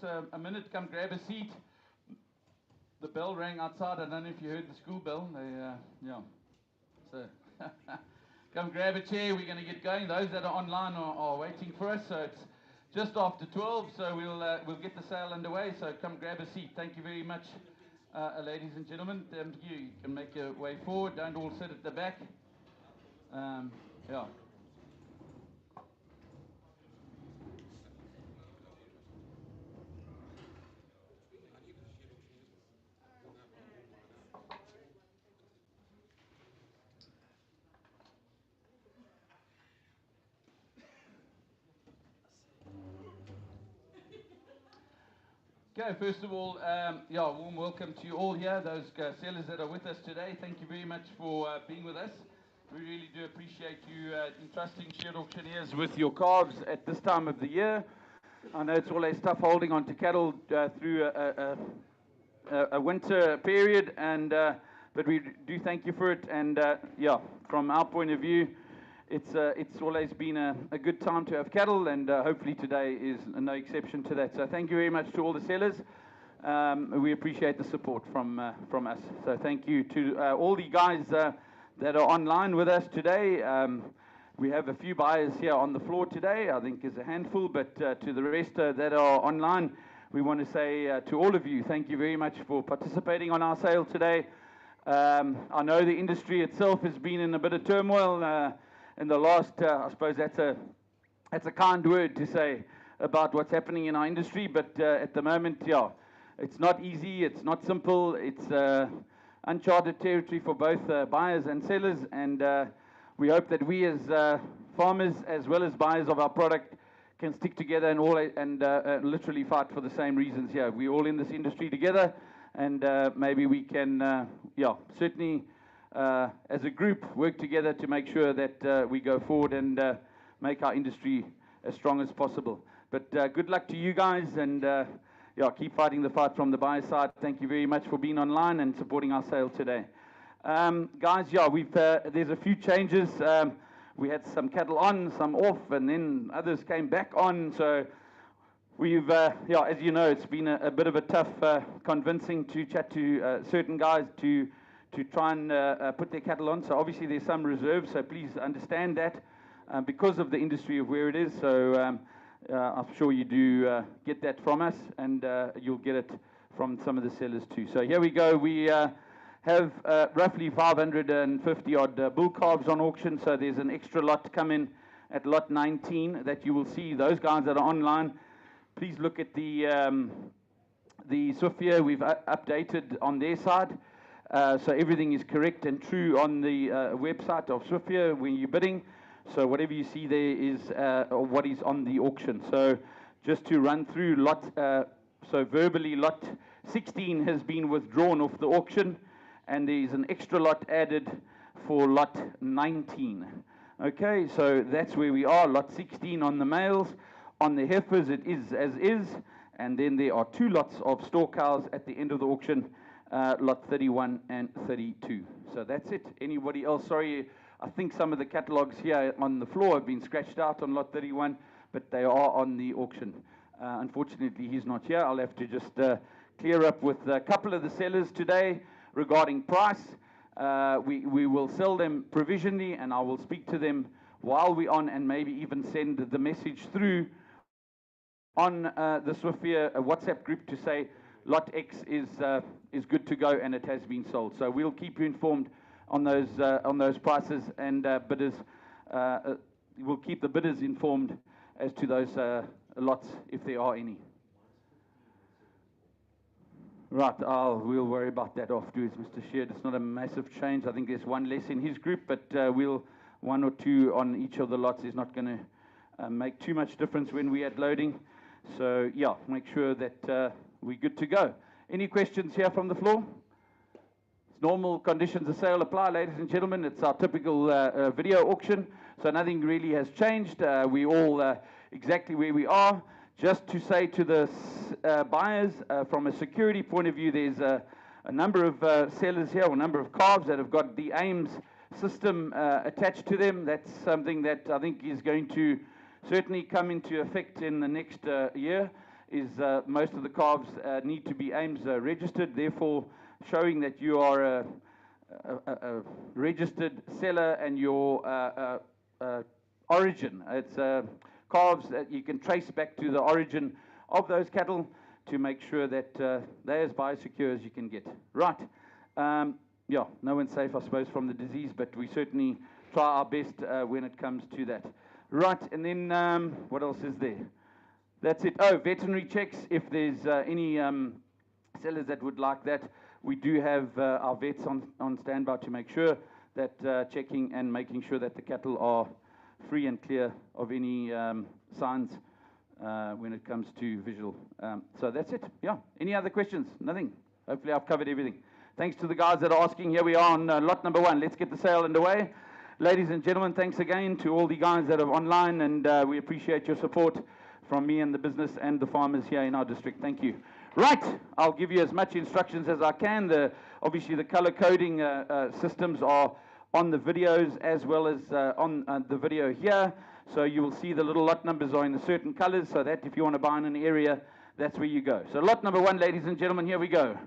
A minute, come grab a seat. The bell rang outside. I don't know if you heard the school bell. Yeah. So come grab a chair. We're going to get going. Those that are online are waiting for us. So it's just after 12. So we'll get the sale underway. So come grab a seat. Thank you very much, ladies and gentlemen. You can make your way forward. Don't all sit at the back. Yeah. Okay, first of all, warm welcome to you all here, those sellers that are with us today. Thank you very much for being with us. We really do appreciate you entrusting shared auctioneers with your calves at this time of the year. I know it's always tough holding on to cattle through a winter period, but we do thank you for it. And from our point of view, it's always been a good time to have cattle, and hopefully today is no exception to that. So thank you very much to all the sellers. We appreciate the support from us. So thank you to all the guys that are online with us today. We have a few buyers here on the floor today. I think is a handful, but to the rest that are online, we want to say to all of you, thank you very much for participating on our sale today. I know the industry itself has been in a bit of turmoil in the last, I suppose that's a kind word to say about what's happening in our industry, but at the moment, it's not easy, it's not simple, it's uncharted territory for both buyers and sellers, and we hope that we as farmers as well as buyers of our product can stick together and literally fight for the same reasons here. We're all in this industry together, and maybe we can, certainly as a group work together to make sure that we go forward and make our industry as strong as possible. But good luck to you guys, and keep fighting the fight from the buyer side. Thank you very much for being online and supporting our sale today. Guys, there's a few changes. We had some cattle on, some off, and then others came back on. So we've, as you know, it's been a bit of a tough convincing to chat to certain guys to try and put their cattle on. So obviously there's some reserves, so please understand that because of the industry of where it is. So I'm sure you do get that from us, and you'll get it from some of the sellers too. So here we go. We have roughly 550 odd bull calves on auction. So there's an extra lot coming at lot 19 that you will see. Those guys that are online, please look at the Swifia. We've updated on their side. So everything is correct and true on the website of Swifia when you're bidding. So whatever you see there is what is on the auction. So just to run through so verbally lot 16 has been withdrawn off the auction, and there is an extra lot added for lot 19. Okay, so that's where we are, lot 16 on the males. On the heifers it is as is, and then there are two lots of store cows at the end of the auction, lot 31 and 32. So that's it. Anybody else? Sorry, I think some of the catalogues here on the floor have been scratched out on lot 31, but they are on the auction. Unfortunately, he's not here. I'll have to just clear up with a couple of the sellers today regarding price. We will sell them provisionally, and I will speak to them while we're on, and maybe even send the message through on the Swifia WhatsApp group to say lot X is good to go and it has been sold. So we'll keep you informed on those prices, and bidders. We'll keep the bidders informed as to those lots if there are any. Right, we'll worry about that afterwards, Mr. Sheard. It's not a massive change. I think there's one less in his group, but one or two on each of the lots is not going to make too much difference when we're at loading. So make sure that we're good to go. Any questions here from the floor? It's normal conditions of sale apply, ladies and gentlemen. It's our typical video auction, so nothing really has changed. We're all exactly where we are. Just to say to the buyers, from a security point of view, there's a number of sellers here, or a number of calves that have got the AIMS system attached to them. That's something that I think is going to certainly come into effect in the next year. is most of the calves need to be AIMS registered, therefore showing that you are a registered seller and your origin. It's calves that you can trace back to the origin of those cattle to make sure that they're as biosecure as you can get. Right. Yeah, no one's safe, I suppose, from the disease, but we certainly try our best when it comes to that. Right, and then what else is there? That's it. Oh, veterinary checks. If there's any sellers that would like that, we do have our vets on standby to make sure that checking and making sure that the cattle are free and clear of any signs when it comes to visual. So that's it. Yeah. Any other questions? Nothing. Hopefully I've covered everything. Thanks to the guys that are asking. Here we are on lot number 1. Let's get the sale underway. Ladies and gentlemen, thanks again to all the guys that are online, and we appreciate your support from me and the business and the farmers here in our district. Thank you. Right, I'll give you as much instructions as I can. Obviously, the color coding systems are on the videos as well as on the video here. So you will see the little lot numbers are in the certain colors, so that if you want to buy in an area, that's where you go. So lot number 1, ladies and gentlemen, here we go.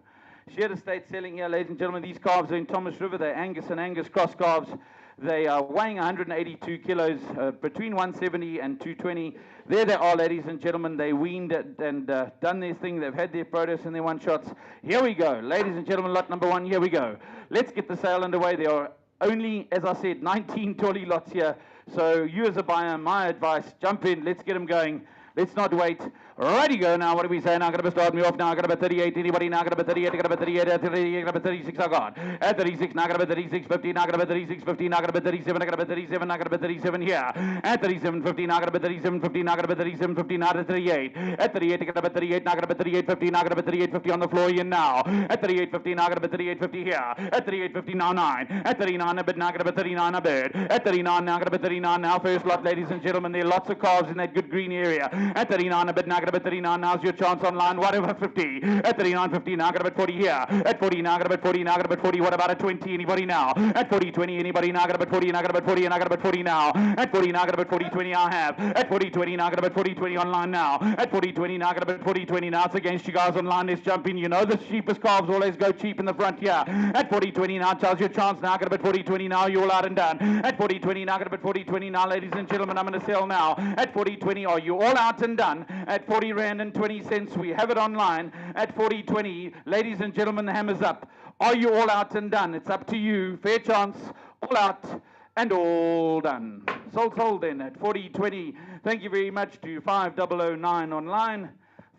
Shared estate selling here, ladies and gentlemen. These calves are in Thomas River. They're Angus and Angus cross calves. They are weighing 182 kilos, between 170 and 220. There they are, ladies and gentlemen. They weaned and done their thing. They've had their produce and their one-shots. Here we go. Ladies and gentlemen, lot number 1, here we go. Let's get the sale underway. There are only, as I said, 19 tolly lots here. So you as a buyer, my advice, jump in. Let's get them going. Let's not wait. Righty go now. What do we say now? Going to start me off now. Got about 38. Anybody now? Got about 38. Got about 38. Got about 36. I got. At 36 now. Got about 36. 50 now. Got about 36. 50 now. Got about 37. I got about 37. Now got about 37 here. At 37. 50 now. Got about 37. 50 now. Got about 37. 50 now. At 38. At 38. Got about 38. Now got about 38. 50 now. Got about 38. 50 on the floor here now. At 38. 50 now. Got about 38. 50 here. At 38. 50 now 9. At 39 a bit now. Got about 39 a bit. At 39 now. Got about 39 now. First lot, ladies and gentlemen. There are lots of calves in that good green area. At 39 a bit now. Got about 39. Now's your chance online. What about 50? At 39, 50 now. Got about 40 here. At 40 now. Got about 40 now. Got about 40. What about a 20? Anybody now? At 40, 20. Anybody now? Got about 40. Now got about 40. And I got about 40 now. At 40 now. Got about 40, 20. I have. At 40, 20 now. Got about 40, 20 online now. At 40, 20 now. Got about 40, 20 now. It's against you guys online. Let's jump in. You know the cheapest calves always go cheap in the front here. At 40, 20 now. Charles your chance now. Got about 40, 20 now. You're all out and done. At 40, 20 now. Got about 40, 20 now. Ladies and gentlemen, I'm going to sell now. At 40, 20. Are you all out and done? At 40 Rand and 20 cents. We have it online at 40.20. Ladies and gentlemen, the hammer's up. Are you all out and done? It's up to you. Fair chance. All out and all done. Sold then at 40.20. Thank you very much to 5009 online.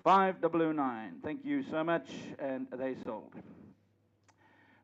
5009. Thank you so much. And they sold.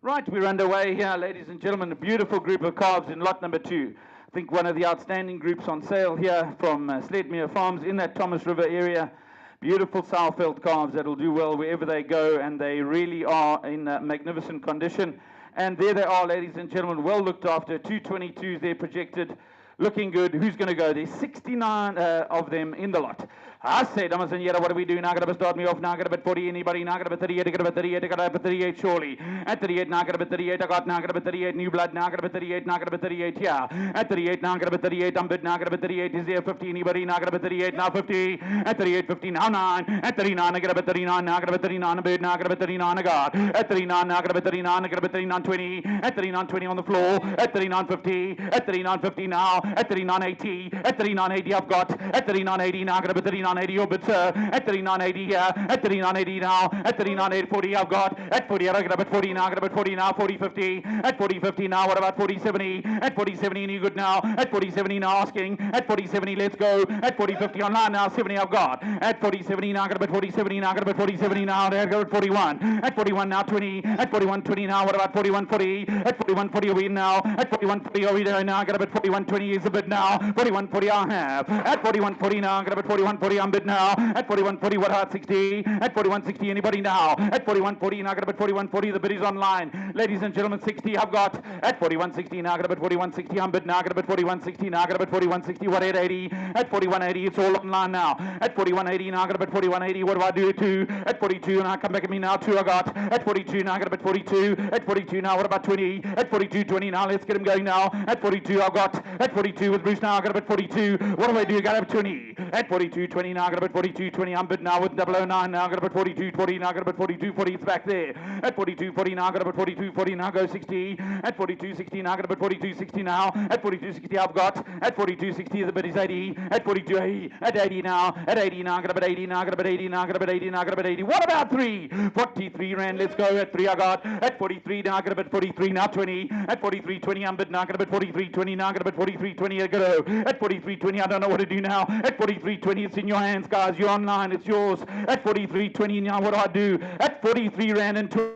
Right, we're underway here, ladies and gentlemen. A beautiful group of calves in lot number 2. I think one of the outstanding groups on sale here from Sledmere Farms in that Thomas River area. Beautiful Southveld calves that'll do well wherever they go, and they really are in magnificent condition. And there they are, ladies and gentlemen, well looked after. 222s there projected, looking good. Who's going to go? There's 69 of them in the lot. I said, what do we do now? Got to start me off now. Got about 40. Anybody now? Got about 38. Got about 38. Got about 38 surely. At 38 now. Got about 38. I got now. Got about 38. New blood now. Got about 38. Now got about 38. Yeah. At 38 now. Got about 38. I'm bid now. Got about 38. Is there 50? Anybody now? Got about 38. Now 50. At 38. 50 now 9. At 39. I got about 39 now. Got about 39. I'm bid now. Got about 39. I got. At 39 now. Got about 39. I got about 39. 20. At 39. 20 on the floor. At 39. 50. At 39. 50 now. At 39. 80. At 39. 80 I've got. At 39. 80 now. Got about 39. 80. Your bid, sir. At 39.80 here, at 39.80 now, at 39.40 I've got, at 40 I got about 40 now, got about 40 now, 40.50, at 40.50 now, what about 40.70, at 40.70 any good now, at 40.70 now asking, at 40.70 let's go, at 40.50 online now, 70 I've got, at 40.70 now, got about 40.70 now, got about 40.70 now, I got about 41, at 41 now 20, at 41.20 now, what about 41.40, at 41.40 are we in now, at 41.40 are we there now, got about 41.20 is the bid now, 41.40 I have, at 41.40 now, got about 41.40 I'm bid now, at 41.40 what about 60, at 41.60 anybody now, at 41.40 now got about 41.40 the bid is online, ladies and gentlemen 60 I've got, at 41.60 now got about 41.60 I'm bid now, got about 41.60 now got about 41.60 what at 80, at 41.80 it's all online now, at 41.80 now got about 41.80 what do I do to, at 42 now come back at me now 2 I got, at 42 now got about 42, at 42 now what about 20, at 42.20 now let's get him going now, at 42 I've got, at 42 with Bruce now I got about 42, what do I do, got about 20, at 42.20 20, now got about 42, 20, I'm bid now with 009, now got about 42, 40, now got about 42, 40, it's back there. At 42, 40, now got about 42, 40, now go 60. At 42, 60, now got about 42, 60 now. At 42, 60, I've got. At 42, 60, the bid is 80. At 42, 80. At 80 now. At 80 now, got about 80, now got about 80, now got about 80, now got about 80. What about 3? 43 rand, let's go. At 3, I got. At 43, now got about 43, now 20. At 43, 20, I'm bid now, got about 43, 20, now got about 43, 20, I go. At 43, 20, I don't know what to do now. At 43, 20, it's in your hands, guys. You're online, it's yours. At 43, 20, now what do I do? At 43 rand and 20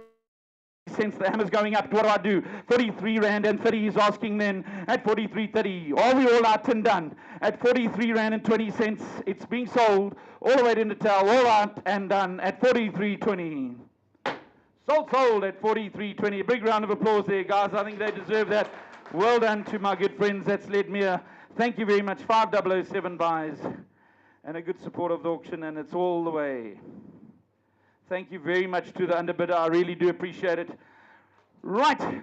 cents, the hammer's going up. What do I do? 43 rand and 30 is asking then. At 43.30, are we all out and done? At 43 rand and 20 cents, it's being sold all the way to Natal, all out and done at 43.20. Sold at 43.20. A big round of applause there, guys. I think they deserve that. Well done to my good friends. That's led me. Thank you very much. 5007 buys and a good support of the auction, and it's all the way. Thank you very much to the underbidder. I really do appreciate it. Right.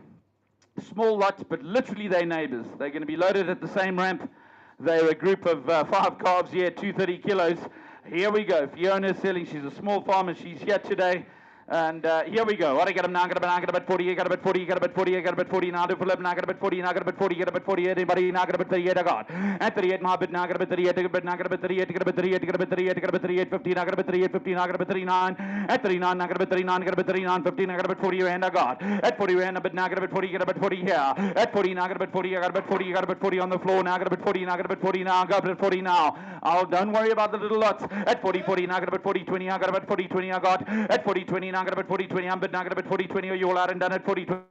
Small lot, but literally they're neighbors. They're going to be loaded at the same ramp. They're a group of 5 calves here, 230 kilos. Here we go. Fiona's selling. She's a small farmer. She's here today. And here we go. What I got him now? I got about 40. I got about 40. I got about 40. I got about 40. Now to pull up. Now I got about 40. Now I got about 40. I got about 40. Anybody? Now I got about 38. I got. At 38, my bid. Now I got about 38. I got about. Now I got about 38. I got about 38. I got about 38. I got about 38. 15. I got about 38. 15. I got about 39. At 39, now I got about 39. I got about 39. 15. I got about 40 rand. I got. At 40 rand, but now I got about 40. I got about 40 here. At 40, now I got about 40. I got about 40. I got about 40 on the floor. Now I got about 40. Now I got about 40. Now I got about 40 now. Oh, don't worry about the little lots. At 40, 40. Now I got about 40. 20. I got about 40. 20. I got. At 40, 20. Now I got about 40. 20. But now I got about 40, 20, are you all out and done at 40, 20,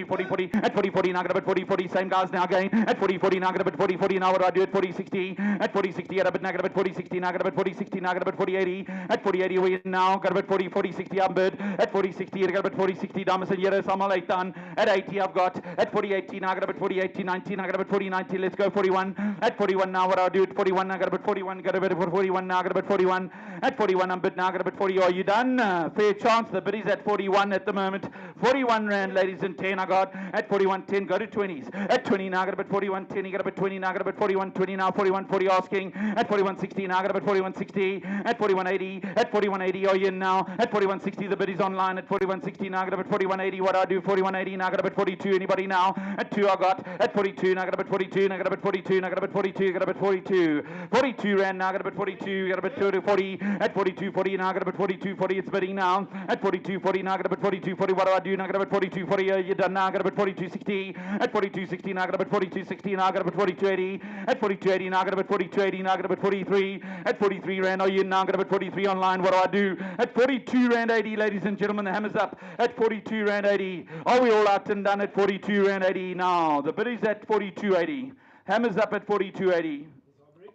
40, 40, at 40, 40, now I got about 40, 40, same guys now again, at 40, 40, now I got about 40, 40, now what do I do at 40, 60, at 40, 60, now I got about 40, 60, now I got about 40, 60, now I got about 40, 80, at 40, 80, we now got about 40, 40, 60, I'm bid, at 40, 60, I got about 40, 60, Damas and Yeres, I'm all 8 done, at 80, I've got, at 40, 80, now I got about 40, 80, 19, I got about 40, 90, let's go 41, at 41, now what do I do at 41, I got about 41, got about 41, now I got about 41, at 41, I'm bid, now I got about 40, are you done? Fair chance, the bid is at 41 at the moment, 41 rand, ladies and 10, I got, at 41.10, go to 20s. At 20 now, I got about 41.10, you got about 20 now, I got about 41.20 now, 41.40 asking. At 41.60 now, I got about 41.60. At 41.80, at 41.80, are you in now? At 41.60, the bid is online. At 41.60 now, I got about 41.80. What do I do? 41.80 now, I got about 42. Anybody now? At 2, I got. At 42 now, I got about 42. Now I got about 42. Now I got about 42. I got about 42. 42 rand now, I got about 42. Got about 40. At 42.40 now, I got about 42.40. It's bidding now. At 42.40 now, I got about 42.40. What do I do? Now I got about 42.40. You're done now. I got about 42.60. At 42.60 now, I got about 42.60 now, I got about 42.80. At 42.80 now, I got about 42.80 now, I got about 43. At 43 rand, are you now? I got about 43 online. What do I do? At 42 rand 80, ladies and gentlemen, the hammer's up. At 42 rand 80. Are we all out and done at 42 rand 80 now? The bid is at 42.80. Hammer's up at 42.80.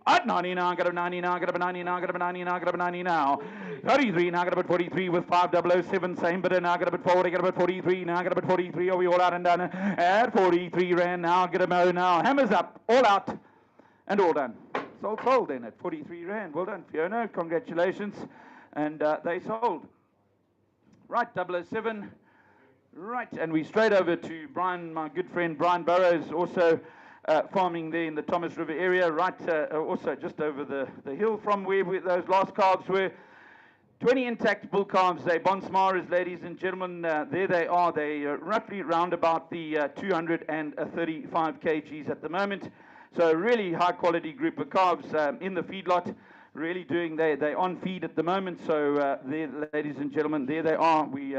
At 90 now, I got a 90 now, I got a 90 now, I got a 90 now, I got a 90 now. 33 now, I got about 43 with 5007, same bidder now, I got about 40, I got about 43 now, I got about 43, are we all out and done? At 43 rand now, I get a mo now. Hammers up, all out, and all done. Sold then at 43 rand. Well done, Fiona, congratulations. And they sold. Right, 007. Right, and we straight over to Brian, my good friend Brian Burrows, also farming there in the Thomas River area, right, also just over the hill from where those last calves were. 20 intact bull calves, they Bonsmaras, ladies and gentlemen, there they are. They roughly round about the 235 kgs at the moment. So a really high quality group of calves in the feedlot, really doing, they're on feed at the moment. So there, ladies and gentlemen, there they are. We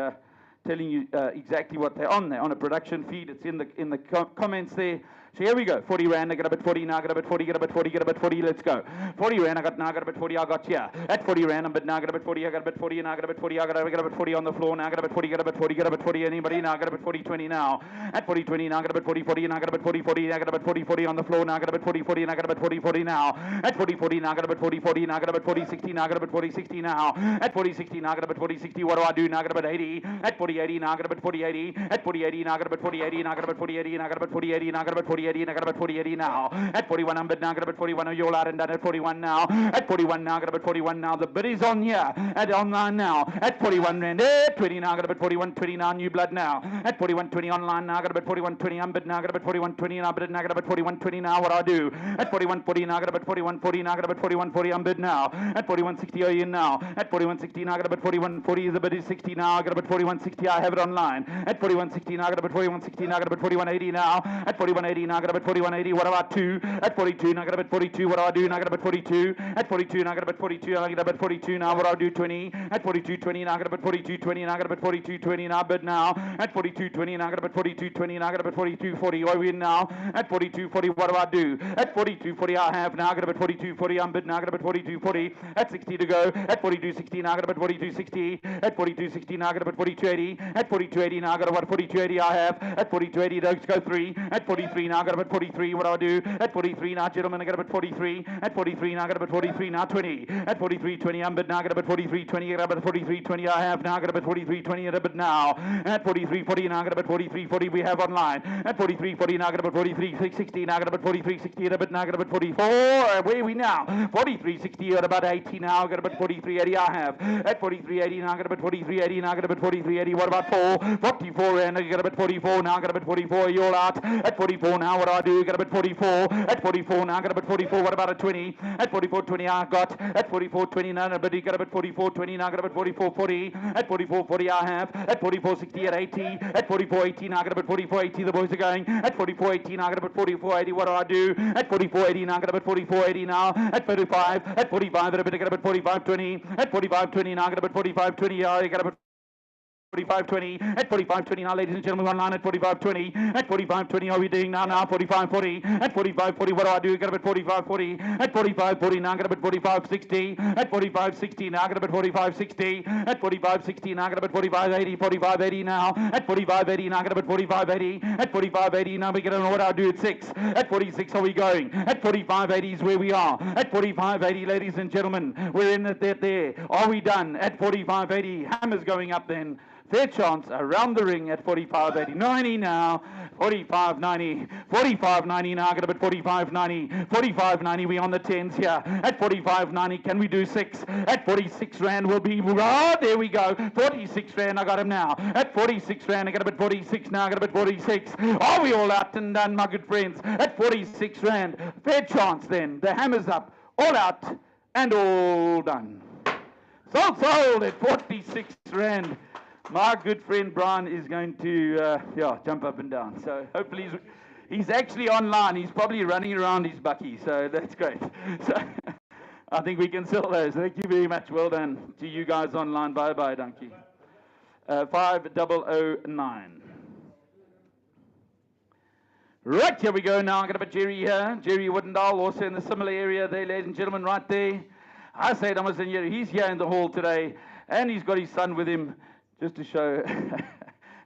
telling you exactly what they're on. They're on a production feed. It's in the comments there. So here we go. 40 rand, I got about 40, now I got about 40, got about 40, got about 40, let's go. 40 rand, now I got about 40, I got here. At 40 rand, but now I got about 40, I got about 40, now I got about 40, I got about 40 on the floor, now I got about 40, got about 40, got about 40, anybody now, I got about 40, 20 now. At 40, 20, now I got about 40, 40, now I got about 40, 40, I got about 40, 40 on the floor, now I got about 40, 40, and I got about 40, 40 now. At 40, 40, now I got about 40, 40, now I got about 40, 60, now I got about 40, 60 now. At 40, 60, now I got about 40, 60, what do I do? Now I got about 80. At 40, 80, now I got about 40, 80. At 40, 80, now I got about 40, 80, now I got about 40, 80, now I got about 40, 80, now I got about 40, 40.80, now got about 40.80 now. At 41, I'm bid now, got about 41, are you all out and done at 41 now. At 41 now, got about 41 now. The bid is on here. At online now. At 41 rand. At 20 now, got about 41.20 now. New blood now. At 41.20 online now, got about 41.20. I'm bid now, got about 41.20 now. Bid now, got about 41.20 now. What I do? At 41.40 now, got about 41.40 now. Got about 41.40. I'm bid now. At 41.60 are you in now. At 41.60 now, got about 41.40. The bid is 60 now. I got about 41.60. I have it online. At 41.60 now, got about 41.60 now. Got about 41.80 now. At 41.80 now, got about 41.80. What about 2? At 42 now, got about 42. What do I do? Now got about 42. At 42 now, got about 42. I got about 42 now. What do I do? 20. At 42.20 now, got about 42.20 now. Got about 42.20 now. Bid now. At 42.20 now, got about 42.20 now. Got about 42.40. I win now. At 42.40, what do I do? At 42.40 I have now. Got about 42.40. I'm bid now. Got about 42.40. At 60 to go. At 42.60 now. Got about 42.60. At 42.60 now. Got about 42.80. At 42.80 now. Got about 42.80 I have. At 42.80 those go 3. At 43 now. Got about 43. What do I do? At 43 now, gentlemen. I got about 43. At 43 now. Got about 43 now. 20. At 43.20 I'm bid now. Got about 43.20. Got about 43.20 I have now. Got about 43.20 at a bid now. At 43.40 now. Got about 43.40 we have online. At 43.40 now. Got about 43.60 now. Got about 43.60 at a bid now. Got about 44. Where are we now? 43.60 at about 80 now. Got about 43.80 I have. At 43.80 now. Got about 43.80 now. Got about 43.80. What about 4? 44 and I got about 44 now. Got about 44. You're out. At 44 now. What do I do? Got about 44. At 44 now. Got about 44. What about a 20? At 44.20 I got. At 44.20 now. But you got about 44.20 now. Got about 44.40. At 44.40 I have. At 44.60 at 80. At 44.80 now. Got about 44.80. The boys are going. At 44.80 now. Got about 44.80. What do I do? At 44.80 now. Got about 44.80 now. At 45. At 45. At a bit. I got about 45.20. At 45.20 now. Got about 45.20. I got about 45.20 at 45.20 now, ladies and gentlemen, online at 45.20 at 45.20. Are we doing now? 45.40 at 45.40. What do I do? Got about 45.40 at 45.40 now. Got about 45.60 at 45.60 now. Got about 45.60 at 45.60 now. Got about 45.80 45.80 now at 45.80 now. Got about 45.80 at 45.80 now. We get an order. I do at 6 at 46. Are we going at 45.80 is where we are at 45.80, ladies and gentlemen. We're in there. Are we done at 45.80? Hammers going up then. Fair chance around the ring at 45.80. 90 now. 45.90. 45.90 now. Got about 45.90. 45.90. We on the 10s here. At 45.90. Can we do 6? At 46 rand will be. Oh, there we go. 46 rand. I got him now. At 46 rand. I got about 46 now. I got about 46. Are we all out and done, my good friends? At 46 rand. Fair chance then. The hammer's up. All out and all done. Sold at 46 rand. My good friend Brian is going to jump up and down. So hopefully he's actually online. He's probably running around his bucky. So that's great. So I think we can sell those. Thank you very much. Well done to you guys online. Bye-bye, donkey. 5009. Right, here we go now. I'm going to put Jerry here. Jerry Woodendal, also in the similar area there, ladies and gentlemen, right there. I say, he's here in the hall today, and he's got his son with him. Just to show,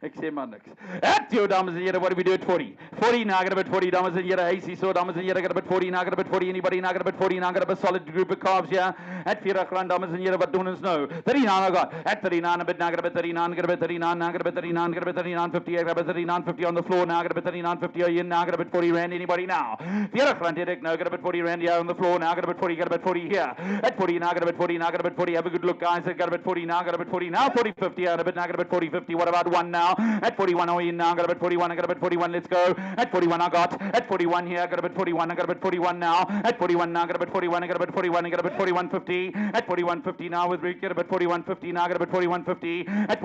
at your dames and here, what do we do at 40? 40 now, got about 40 dames and here, AC so dames and here, got about 40 now, got about 40, anybody now, got about 40 now, got about a solid group of calves here. At 4 grand dames and here, what don't know. 39 I got. At 39 a bit now, got about 39, got about 39 now, got about 39, got about 39, 50, got about 39, 50 on the floor now, got about 39, 50 in now, got about 40 rand, anybody now? 4 grand Eric now, got about 40 rand here on the floor now, got about 40, got about 40 here. At 40 now, got about 40 now, got about 40, have a good look guys, got about 40 now, got about 40 now, 40, 50 out a bit now, got about 40, 50, what about 1 now? At 41 are we in now, got about 41, I got about 41, let's go. At 41 I got, at 41 here, got about 41, I got about 41 now. At 41 now, got about 41, I got about 41, I got about 41.50. At 41.50 now with Rick, got about 41.50 now, got about 41.50. At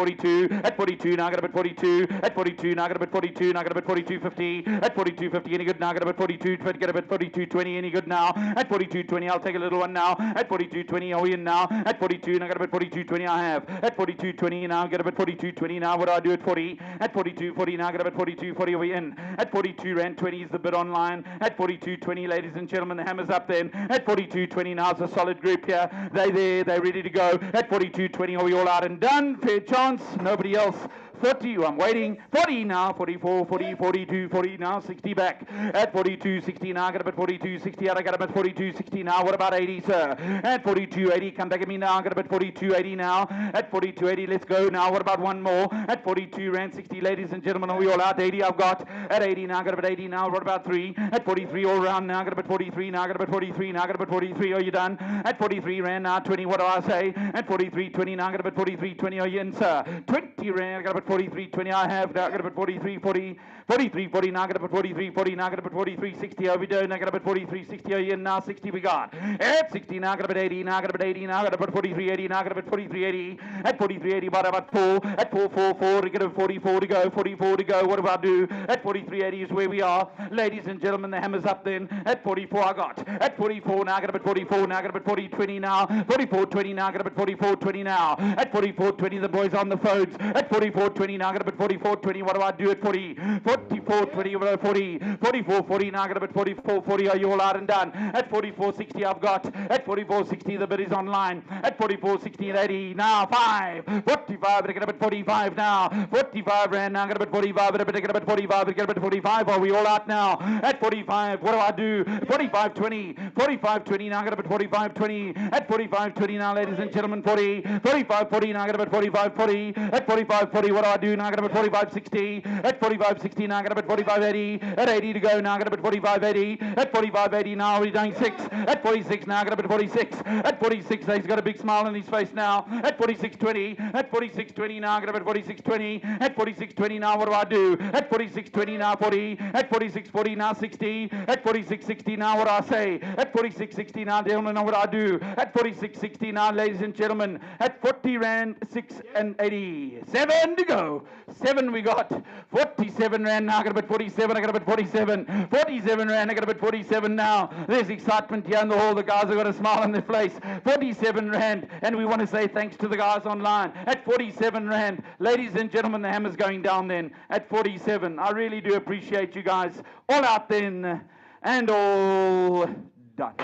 42 now, got about 42. At 42 now, got about 42, now got about 42.50. At 42.50 any good now, got about 42, get about 42.20 any good now. At 42.20 I'll take a little one now. At 42.20 are we in now? At 42 now, got about 42.20 I have. At 42.20 now, got about 42.20 now, what do I do at 40? At 42.40 now, got about 42.40 are we in? At 42 rand 20 is the bid online. At 42.20 ladies and gentlemen, the hammer's up then. At 42.20 now it's a solid group here. They there, they're ready to go. At 42.20 are we all out and done? Fair chance, nobody else. 40, I'm waiting, 40 now, 44, 40, 42, 40 now, 60 back, at 42, 60 now, I got him at 42, 60 out, I got him at 42, 60 now, what about 80, sir? At 42, 80, come back at me now, I got him at 42, 80 now, at 42, 80, let's go now, what about one more? At 42, rand 60, ladies and gentlemen, are we all out? 80 I've got, at 80 now, I got him at 80 now, what about 3? At 43, all round now, I got him at 43 now, I got him at 43 now, I got him at 43, are you done? At 43 rand now, 20, what do I say? At 43, 20 now, I got him at 43, 20, are you in, sir? 20 rand, I got him at 43, 20, I have now, I got to put 43, 40, 43, 40, now I got to put 43, 40, now I got to put 43, 60, over there, now I got to put 43, 60, are you in now, 60 we got. At 60, now I got to put 80, now I got to put 80, now I got to put 43, 80, now I got to put 43, 80, at 43, 80, about 4, at 4, 4, 4, to get a 44 to go, 44 to go, what do I do? At 43, 80 is where we are, ladies and gentlemen, the hammer's up then, at 44 I got, at 44, now I got to put 44, now I got to put 40, 20 now, 44, 20 now, I got to put 44, 20 now, at 44, 20, the boys on the phones, at 44, 20 now, I got to put 44, 20, what do I do at 40, 44, 20, 40, 44, 40, now I got to put 44, 40, are you all out and done? At 44, 60 I've got, at 44, 60 the bid is online, at 44, 60 and 80, now 5, 45, I got to put 45 now, 45 rand, now I got to put 45, I got to put 45, I got to put 45, are we all out now? At 45, what do I do? 45, 20, 45, 20, now I got to put 45, 20, at 45, 20 now ladies and gentlemen, 40, 45, 40, now I got to put 45, 40, at 45, 40, what do I do? Now I got to put 45, 60, at 45, 60, now I got to put 45, 80, at 80 to go, now I got to put 45, 80, at 45, 80, now we're doing 6, at 46, now I got to put 46, at 46, he's got a big smile on his face now, at 46, 20, at 46, 20, now I got to put 46, 20, at 46, 20, now what do I do? At 46, 20, now 40, at 46, 40, now 60, at 46, 60, now what do I say? At 46, 60, now they don't know what I do. At 46, 60, now ladies and gentlemen, at 40 rand, 6 and 80, 7 to go, 7 we got, 47 rand, now I got to put 47, I got to put 47, 47 rand, I got to put 47 now, there's excitement here in the hall, the guys have got a smile on their face, 47 rand, and we want to say thanks to the guys online, at 47 rand, ladies and gentlemen, the hammer's going down then, at 47, I really do appreciate you guys, all out then, and all done.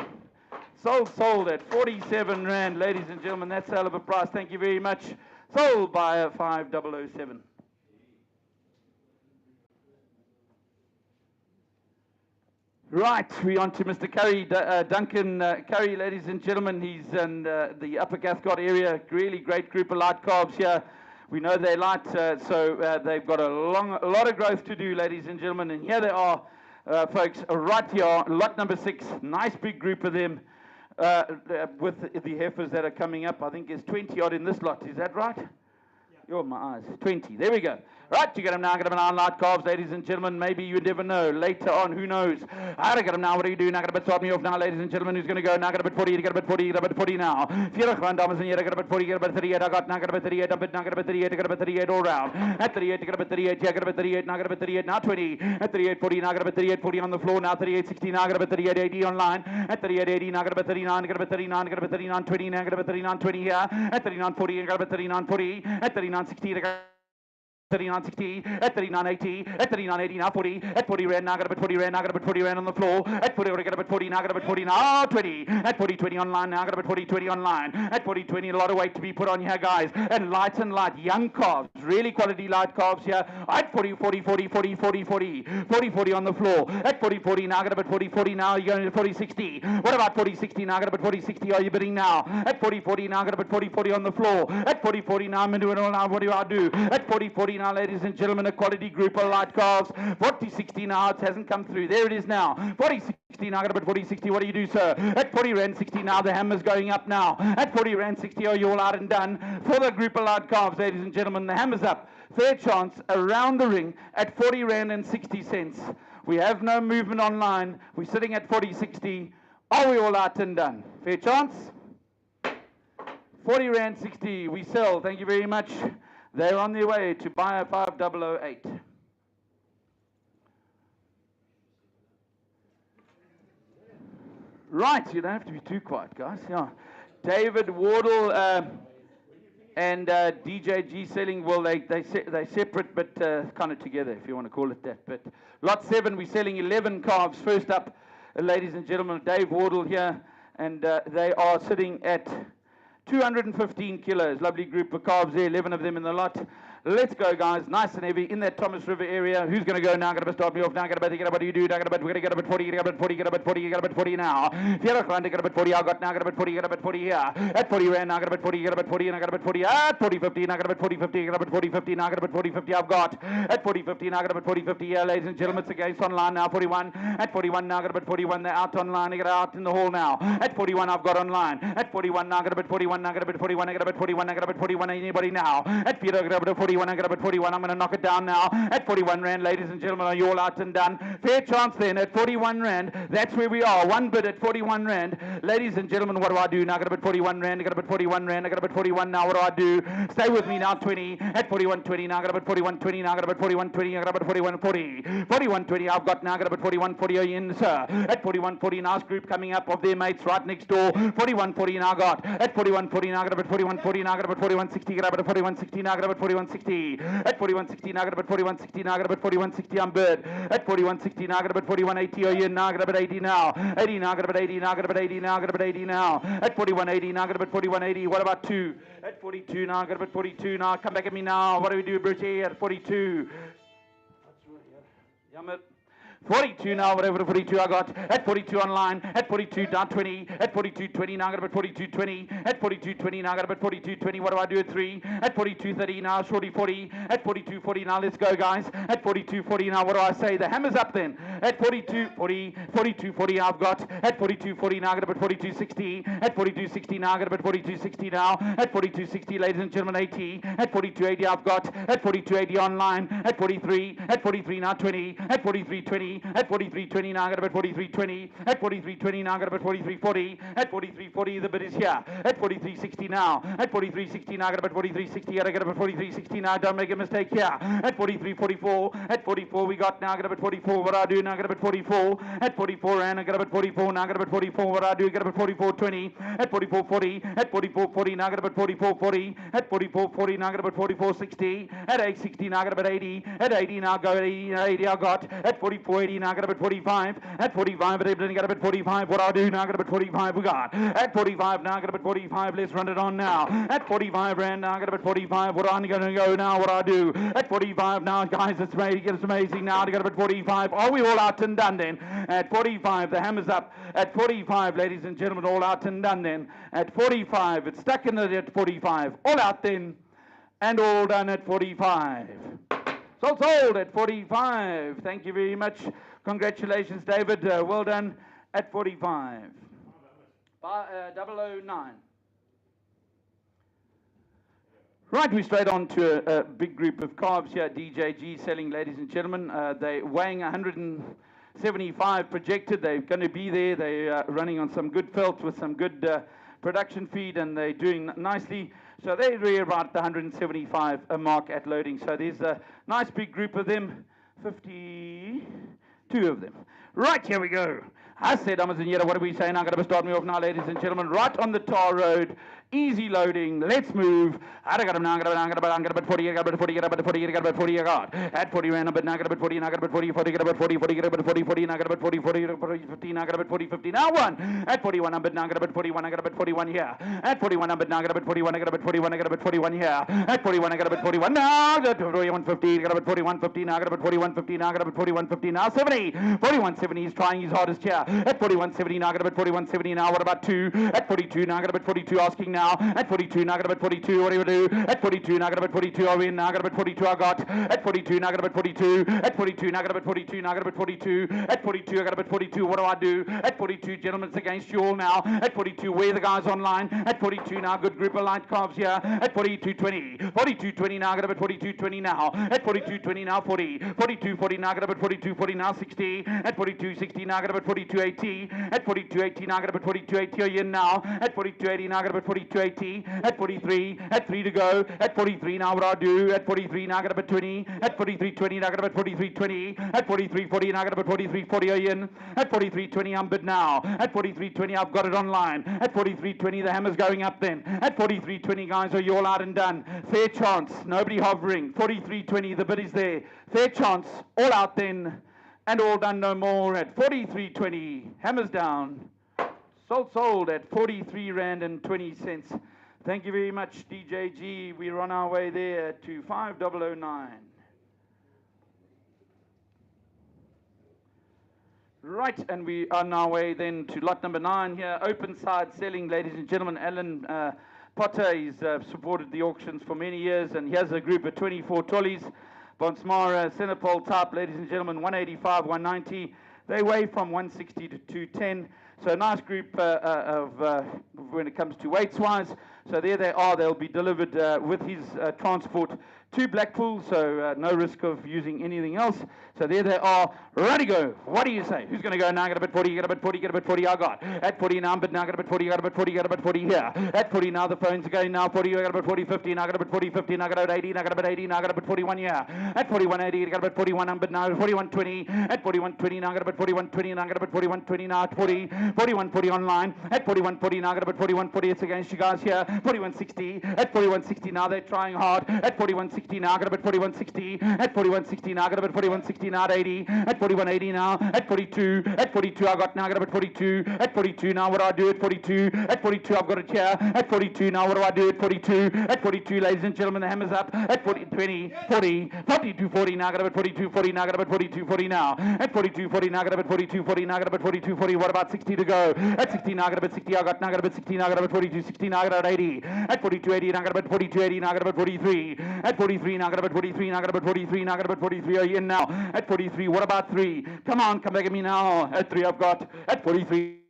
Sold at 47 rand, ladies and gentlemen, that's a hell of a price, thank you very much, sold by 5007. Right, we're on to Mr. Curry, Duncan Curry, ladies and gentlemen. He's in the Upper Cathcart area. Really great group of light calves here. We know they're light, so they've got a lot of growth to do, ladies and gentlemen. And here they are, folks, right here, lot number 6. Nice big group of them with the heifers that are coming up. I think there's 20 odd in this lot. Is that right? Yeah. Oh, my eyes. 20. There we go. Right, you get them now, get them now, light calves, ladies and gentlemen. Maybe you never know. Later on, who knows? I get them now. What do you do? Now, got to start me off now, ladies and gentlemen. Who's going to go? Now, got to put 40, got to put 40, got to put 40 now. 4 grand dames en heren, got to put 40, got to put 38. I got now, got to put 38, I put now, got to put 38, got to put 38 all round. At 38, got to put 38, yeah, got to put 38, now, got to put 38, now 20. At 38, 40, now, got to put 38, 40 on the floor. Now, 38, 60, now, got to put 38, 80 online. At 38, 80, now, got to put 39, got to put 39, got to put 39, 20, now, got to put 39, 20 here. At 39, 40, got to put 39, 40. At 39, 60, got to 39.60, at 39.80, at 39.80, now 40, at 40 rand, now got to put 40 rand, now got to put 40 rand on the floor, at 40, got to put 40, now got to put 40, now 20, at 40, 20 online, now got to put 40, 20 online, at 40, 20, a lot of weight to be put on here, guys, and light, young calves, really quality light calves here, at 40, 40, 40, 40, 40, 40, 40, 40 on the floor, at 40, 40, now got to put 40, 40, now you're going to 40, 60, what about 40, 60, now got to put 40, 60, are you bidding now, at 40, 40, now got to put 40, 40 on the floor, at 40, 40, now I'm going to do it all now, what do I do, at 40, 40, now ladies and gentlemen, a quality group of light calves. 40, 60 now, it hasn't come through. There it is now. 40, 60 now, got to put 40, 60. What do you do, sir? At 40 rand 60 now, the hammer's going up now. At 40 rand 60, are you all out and done? For the group of light calves, ladies and gentlemen, the hammer's up. Fair chance around the ring at 40 rand and 60 cents. We have no movement online. We're sitting at 40, 60. Are we all out and done? Fair chance? 40 rand 60. We sell. Thank you very much. They're on their way to buy a 5008. Right, you don't have to be too quiet, guys. Yeah, David Wardle and DJG selling. Well, they separate, but kind of together, if you want to call it that. But lot 7, we're selling 11 calves. First up, ladies and gentlemen, Dave Wardle here, and they are sitting at 215 kilos. Lovely group of calves there, 11 of them in the lot. Let's go, guys. Nice and heavy in that Thomas River area. Who's going to go now? Going to start me off now. Going to get about you do. We're going to get about 40. Get about 40. Get about 40. Get about 40 now. Fiera Grande. Get about 40. I got now. Get about 40. Get about 40 here. At 40 rand. Now. Get about 40. Get about 40. And I got about 40. At 40 50. Now. Get about 40 50. Get about 40 50. Now. Get about 40 50. I've got at 40 50. Now. Get about 40 50 here, ladies and gentlemen. It's against online now. 41. At 41 now. Get about 41. They're out online. They get out in the hall now. At 41. I've got online. At 41 now. Get about 41. Now. Get about 41. I get about 41. I get about 41. Anybody now? At Fiera. Get about 41. I get about 41. I'm going to knock it down now. At 41 rand, ladies and gentlemen, are you all out and done? Fair chance then at 41 rand. That's where we are. One bid at 41 rand. Ladies and gentlemen, what do I do now? I got about 41 rand. I got about 41 rand. I got about 41 now. What do I do? Stay with me now. 20 at 41 20. Now I got about 41 20. Now I got about 41 20. I got about 41 40. 41 20. I've got now. I got about 41 40 in, sir. At 41 40. Nice group coming up of their mates right next door. 41 40 now I got. At 41 40. Now I got about 41 40. Now I got about 41 60. Got about 41 60. Now I got about 41 60. At 41 60. Now I got about 41 60. Now I got about 41 60. I'm bird. At 41 60. Now I got about 41 80. Oh yeah. Now I got about 80 now. 80 now. I got about 80. Now I got about 80. Now I got about 80 now. At 41 80. Now I got about 41 80. What about 2? At 42. Now I got about 42. Now come back at me now. What do we do, Bridgie? At 42. Yum 42 now, whatever 42 I got. At 42 online. At 42 down 20. At 42 20 now I got about 42 20. At 42 20 now I got about 42 20. What do I do at 3? At 42 30 now shorty 40. At 42 40 now let's go, guys. At 42 40 now what do I say? The hammer's up then. At 42 40. 42 40 I've got. At 42 40 now I got about 42 60. At 42 60 now I got about 42 60 now. At 42 60 ladies and gentlemen 80. At 42 80 I've got. At 42 80 online. At 43. At 43 now 20. At 43 20. At 43 20 now I got about 43 20. At 43 20 now I got about 43 40. At 43 40 the bid is here. At 43 60 now. At 43 60 now I got about 43 60. I got about 43 60 now. Don't make a mistake here. At 43 44. At 44 we got now. I got about 44. What I do now? I got about 44. At 44 and I got about 44. Now I got about 44. What I do? I got about 44 20. At 44 40. At 44 40 now I got about 44 40. At 44 40 now I got about 44 60. At 8 60 now I got about 80. At 80 now I go 80 I got. At 44 80 now I got about 45. At 45 but I got about 45. What I do now? I got about 45 we got. At 45 now I got about 45. Let's run it on now. At 45 rand now I got about 45. What I'm going to go now? What I do? At 45 now, guys, it's amazing now. I got about 45. Are we all out and done then? At 45 the hammer's up. At 45 ladies and gentlemen, all out and done then. At 45 it's stuck in at 45. All out then and all done at 45. Sold at 45. Thank you very much. Congratulations, David. Well done at 45. 009. Right, we're straight on to a big group of calves here at DJG selling, ladies and gentlemen. They're weighing 175 projected. They're going to be there. They're running on some good felt with some good production feed, and they're doing nicely. So they're really about the 175 mark at loading. So there's a nice big group of them, 52 of them. Right, here we go. I said, what are we saying? I'm going to start me off now, ladies and gentlemen. Right on the tar road. Easy loading. Let's move. I got him now. I'm going to about 40. I got about 40. I got about 40. I got about 40. I got at 40 rand. But now I got about 40. I got about 40. 40. Got about 40. 40. Got about 40. 40. Now I got about 40. 40. 50. Now I got about 40. 50. Now one at 41. But now I got about 41. I got about 41 here. At 41. But now I got about 41. I got about 41. I got about 41 here. At 41. I got about 41. Now I got 41. 50. I got about 41. 50. Now I got about 41. 50. Now I got about 41. 50. Now 70. 41. 70. He's trying his hardest here. At 41. 70. Now I got about 41. 70. Now what about 2? At 42. Now I got about 42. Asking now. At 42. Now I got about 42. What do you do? At 42. Now I got about 42. Are we in? Now I got about 42. I got at 42. Now I got about 42. At 42. Now I got about 42. Now I got about 42. At 42. I got about 42. What do I do? At 42. Gentlemen, it's against you all now. At 42. Where are the guys online? At 42. Now good group of light calves here. At 42. 20. 42. 20. Now I got about 42. 20 now. At 42. 20 now 40. 42. 40. Now I got about 42. 40 now 60. At 42. 60. Now I got about 42. 80. At 42. 80. Now I got about 42. 80. Are you in now? At 42. 80. Now I got about 42. 80. At 43. At 3 to go. At 43 now what do I do? At 43 now I got about 20. At 43 20 now I got about 43 20. At 43 40 now I got about 43 40 in. At 43 20 I'm bid now. At 43 20 I've got it online. At 43 20 the hammer's going up then. At 43 20 guys, are you all out and done? Fair chance. Nobody hovering. 43 20 the bid is there. Fair chance. All out then. And all done no more at 43 20. Hammers down. Sold at 43 rand and 20 cents. Thank you very much, DJG. We're on our way there to 5009. Right, and we are on our way then to lot number 9 here. Open side selling, ladies and gentlemen. Alan Potter, he's supported the auctions for many years, and he has a group of 24 trolleys. Bonsmara, Centerpole type, ladies and gentlemen, 185, 190. They weigh from 160 to 210. So a nice group when it comes to weights-wise. So there they are. They'll be delivered with his transport to Blackpool, so no risk of using anything else. So there they are, ready to go. What do you say? Who's going to go now? Get a bit 40, get a bit 40, get a bit 40. I got at 40 now, but now get a bit 40, got a bit 40, got a bit 40 here. At 40 now, the phones are going now. 40, got a bit 40, 50, now got a bit 40, 50, now got a bit 80, now got a bit 80, now got a bit 41 here. At 41, 80, got a bit 41, but now 41, 20. At 41, 20, now got a bit 41, 20, now got a bit 41, 20, now at 40, 41, 40 online. At 41, 40, now got a bit 41, 40. It's against you guys here. 41, 60. At 41, 60, now they're trying hard. At 41, 60, now got a bit 41, 60. At 41, 60, now got a bit 41, 60, now at 80. At 41, 80 now. At 42. At 42, I got now got a bit 42. At 42, now what do I do at 42? At 42, I've got it here. At 42, now what do I do at 42? At 42, ladies and gentlemen, the hammer's up. At 40, 20, 40, 42, 40, now got a bit 42, 40, now got a bit 42, 40 now. At 42, 40, now got a bit 42, 40, now got a bit 42, 40. What about 60 to go? At 60, now got a bit 60, I got now got a bit 60, now got a bit 42, 60, now got a bit 80. At 42, 80, now got a bit 42, 80, now got a bit 43. At 43, now got a bit 43, now got a bit 43, now got a bit 43. Are you in now? At 43, what about 3? Come on, come back at me now. At 3, I've got at 43.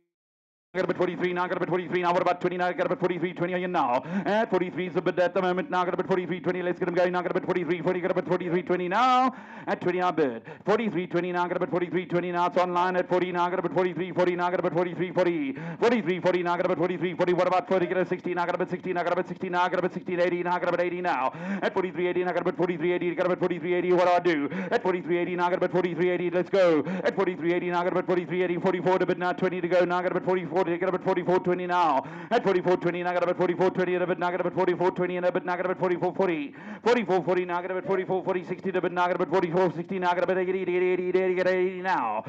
I got about 43 now, got about 43 now, what about 20 now, got about 43, 20 are you now? At 43 is a bit at the moment now, got about 43, 20, let's get him going now, got about 43, 40, got about 43, 20 now, at 20 our bird, 43, 20 now, got about 43, 20 now, it's online at 40 now, got about 43, 40 now, got about 43, 40, 43, 40 now, got about 43, 40, what about 40, got about 60 now, got about 60 now, got about 60 now, got about 16, 80 now, got about 80 now, at 43, 80 now, got about 43, 80, got about 43, 80, what do I do? At 43, 80 now, got about 43, 80, let's go, at 43, 80 now, got about 43, 80, 44 to bit now, 20 to go now, got about 44, got about 44, 20 now. At 44, 20 now, got about 44, 20 and a bit now, got about 44, 20 and a bit now, got about 44, 40. 44, 40 now, got about 44, 40, 60 to bit now, got about 44, 60 now, got about 80, 80 now.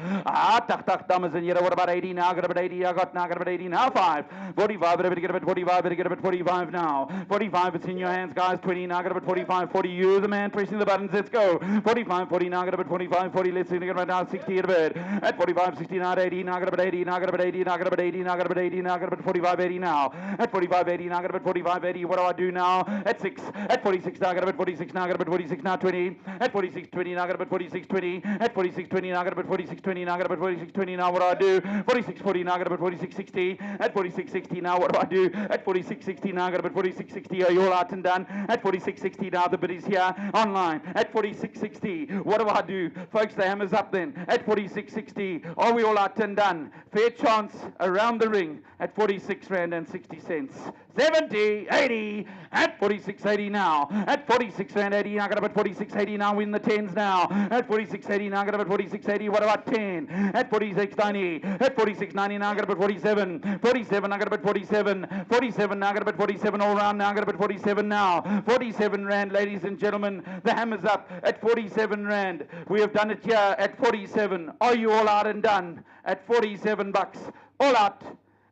Tak, dames and what about 80 now, got about 80, I got now, got about 80 now, 5. 45, better get about 45, better get about 45 now. 45, it's in your hands, guys. 20 now, got about 45, 40. You're the man pressing the buttons, let's go. 45, 40 now, got about 45, 40, let's see, get about now, 60 at a bit. At 45, 60 now, 80 now, got about 80, now, got about 80, now, got about 80, now, got about 80, now, got about 45, 80 now. At 45, 80 now, got about 45, 80. What do I do now? At 6. At 46 now, got about 46 now, got about 46 now, 20. At 46, 20 now, got about 46, 20. At 46, 20 now, got about 46, 20 now, got about 46, 20 now. What do I do? 46, 40 now, got about 46, 60. At 46, 60 now, what do I do? At 46, 60 now, got about 46, 60. Are you all out and done? At 46, 60 now, the bid is here online. At 46, 60. What do I do? Folks, the hammer's up then. At 46, 60. Are we all out and done? Fair chance around the ring at 46 Rand and 60 cents. 70, 80, at 46, 80 now. At 46 Rand 80 now, got about 46, 80 now, win the 10s now. At 46, 80 now, got about 46, 80, what about 10? At 46, 90, at 46, 90 now, got about 47, 47, I got about 47, 47 now, got about 47 all round now, got about 47 now. 47 Rand, ladies and gentlemen, the hammer's up at 47 Rand. We have done it here at 47. Are you all out and done? At 47 bucks, all out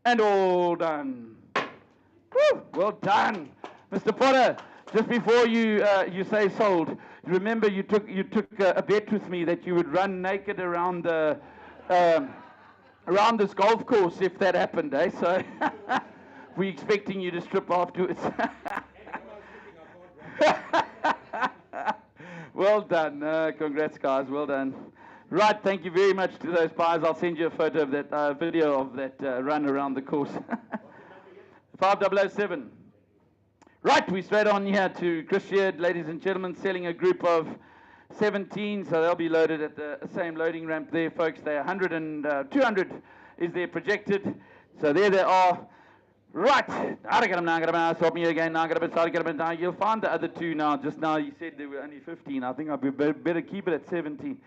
and all done. Woo, well done, Mr. Potter. Just before you say sold, remember you took a bet with me that you would run naked around the around this golf course if that happened, eh? So we're expecting you to strip afterwards. Well done. Congrats, guys. Well done. Right, thank you very much to those pies. I'll send you a photo of that video of that run around the course. 5007. Right, we're straight on here to Chris Sheard, ladies and gentlemen, selling a group of 17, so they'll be loaded at the same loading ramp there, folks. They're 100 and 200 is their projected. So there they are. Right, I get them now, get them now, stop me again now, get them now. You'll find the other two now. Just now you said they were only 15. I think I'd better keep it at 17.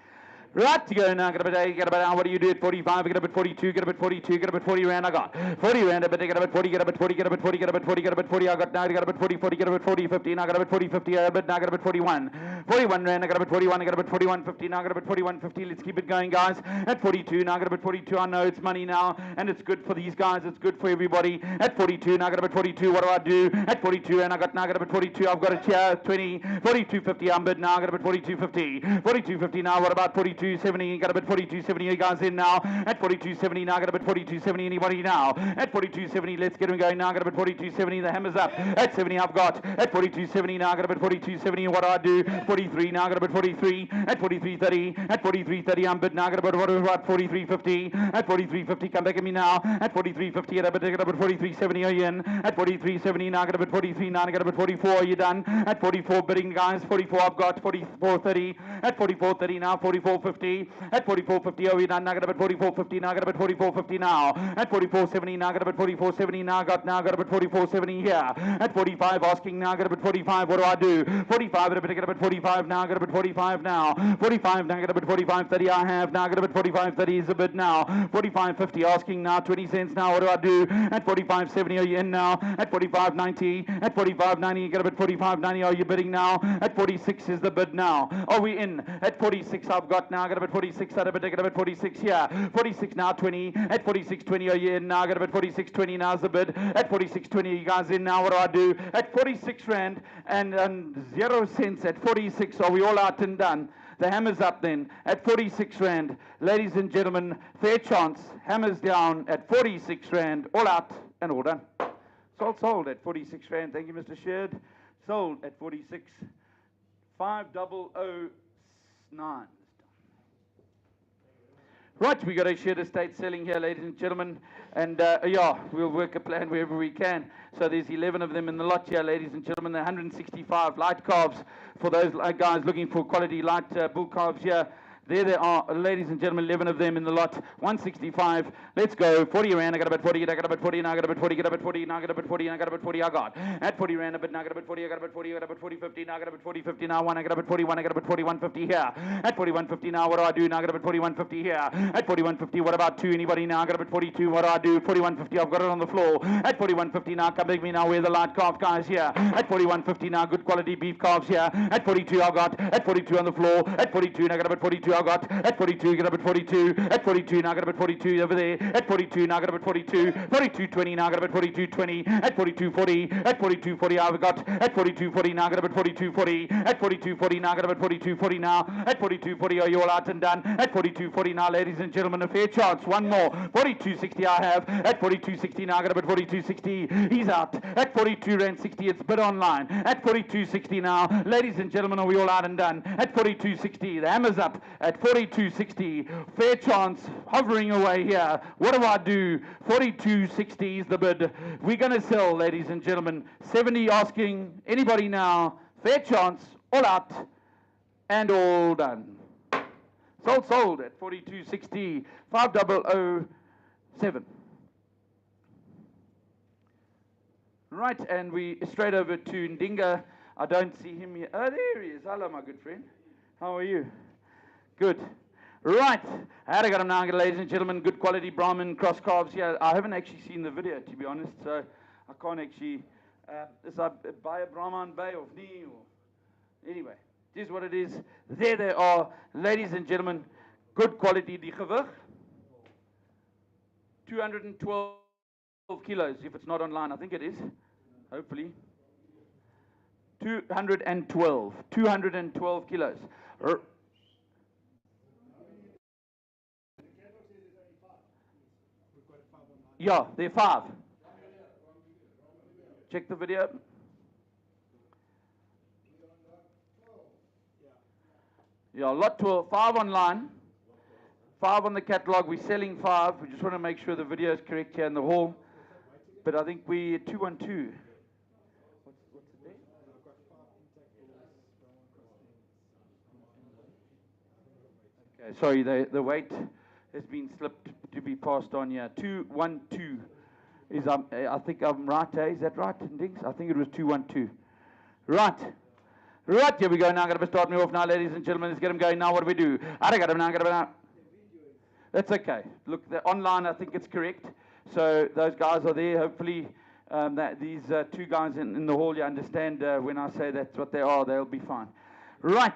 Right to go now. Get a bit. What do you do at 45? Get a bit 42. Get a bit 42. Get a bit 40 rand. I got 40 rand. A bit. Get a bit 40. Get a bit 40. Get a bit 40. Get a bit 40. Get a bit 40. I got now. Get a bit 40. 40. Get a bit 40. 50. Now got a bit 40. 50. A bit. Now got a bit 41. 41 rand. I got a bit 41. I got a bit 41. 50. Now got a bit 41. 50. Let's keep it going, guys. At 42. Now got a bit 42. I know it's money now, and it's good for these guys. It's good for everybody. At 42. Now got a bit 42. What do I do? At 42, and I got now got a bit 42. I've got a chair. 20. 42. 50. I'm bid now. I got a bit 42. 50. 42. 50. Now what about 42. 70? Got a bit 42. 70. You guys in now. At 42. 70. Now got a bit 42. 70. Anybody now? At 42. 70. Let's get them going now. Got a bit 42. 70. The hammer's up. At 70. I've got. At 42. 70. Now got a bit 42. 70. What do I do? 43. Now got a bit 43. At 43. 30. At 43. 30. I'm bid now. Got a bit what about 43. 50. At 43. 50. Come back at me now. At 43. 50. Got a bit 43. 70. Are you in? At 43. 70. Now got a bit 43. Now got a bit 44. Are you done? At 44. Bidding, guys. 44. I've got 44. 30. At 44. 30. Now 44. 50. At 44. 50. Are you done? Now got a bit 44. 50. Now got a bit 44. 50 now. At 44. 70. Now got a bit 44. 70. Now got a bit 44. 70 here. At 45. Asking now got a bit 45. What do I do? 45. Got a bit 45 now. Got a bit 45 now. 45. Now got a bit 45. 30. I have now got a bit 45. 30 is a bid now. 45. 50. Asking now 20 cents now. What do I do? At 45. 70. Are you in now? At 45. 90. At 45. 90. Got a bit 45. 90. Are you bidding now? At 46 is the bid now. Are we in? At 46. I've got now. Got a bit 46. Got a bit 46 here. 46 now. 20. At 46. 20. Are you in now? Got a bit 46. 20. Now's the bid. At 46. 20. You guys in now? What do I do? At 46 rand and 0 cents. At 46. Are we all out and done? The hammer's up then at 46 rand. Ladies and gentlemen, fair chance. Hammer's down at 46 rand. All out and all done. Sold at 46 rand. Thank you, Mr. Sheard. Sold at 46. 5009. Right, we got a shared estate selling here, ladies and gentlemen, and yeah, we'll work a plan wherever we can. So there's 11 of them in the lot here, ladies and gentlemen. They're 165 light calves for those guys looking for quality light bull calves here. There they are, ladies and gentlemen, 11 of them in the lot. 165. Let's go. 40 rand. I got about 40. I got about 40. Now I got about 40. Get about 40. Now I got about 40. I got about 40. I got at 40 rand. A bit. Now I got about 40. I got about 40. I got about 40. 50. Now I got about 40. 50. Now one. I got about 41. I got about 41. 50 here. At 41. 50. Now what do I do? Now I got about 41. 50 here. At 41. 50. What about two? Anybody now? I got about 42. What do I do? 41. 50. I've got it on the floor. At 41. 50. Now come back me now. Where the light calf guys here. At 41. 50. Now good quality beef calves here. At 42. I got at 42 on the floor. At 42. Now I got about 42. I got at 42. Get up at 42. At 42. Now I got about 42 over there. At 42. Now I got about 42. 42. 20. Now I got about 42. 20. At 42. 40. At 42. 40. I've got at 42. 40. Now I got about 42. 40. At 42. 40. Now I got about 42. 40 now. At 42. 40. Are you all out and done? At 42. 40 now, ladies and gentlemen, a fair chance. One more. 42. 60 I have. At 42. 60 now I got about 42. 60. He's out. At 42 rand 60. It's bid online. At 42. 60 now, ladies and gentlemen, are we all out and done? At 42. 60. The hammer's up. At 42. 60. Fair chance hovering away here. What do I do? 42.60 is the bid. We're going to sell, ladies and gentlemen. 70 asking. Anybody now? Fair chance. All out and all done. Sold at 42.60. 5007. Right, and we straight over to Ndinga. I don't see him here. Oh, there he is. Hello, my good friend. How are you? Good. Right, I had to get him now, ladies and gentlemen. Good quality Brahmin cross calves here. I haven't actually seen the video, to be honest, so I can't actually. Is I buy a Brahman Bay of knee or anyway. It is what it is. There they are, ladies and gentlemen. Good quality die gewig. 212 kilos. If it's not online, I think it is. Hopefully. 212 kilos. Yeah, they're 5. Check the video. Yeah, lot 12, 5 online, 5 on the catalog. We're selling 5. We just want to make sure the video is correct here in the hall. But I think we're 212. What's it there? Okay, sorry, the weight has been slipped to be passed on here. 212 is, I think I'm right, eh? Is that right, Dings? I think it was 212. Right. Right, here we go now. I'm going to start me off now, ladies and gentlemen. Let's get him going now. What do we do? I got him now. That's okay. Look, online, I think it's correct. So those guys are there. Hopefully, these two guys in the hall, you understand when I say that's what they are. They'll be fine. Right.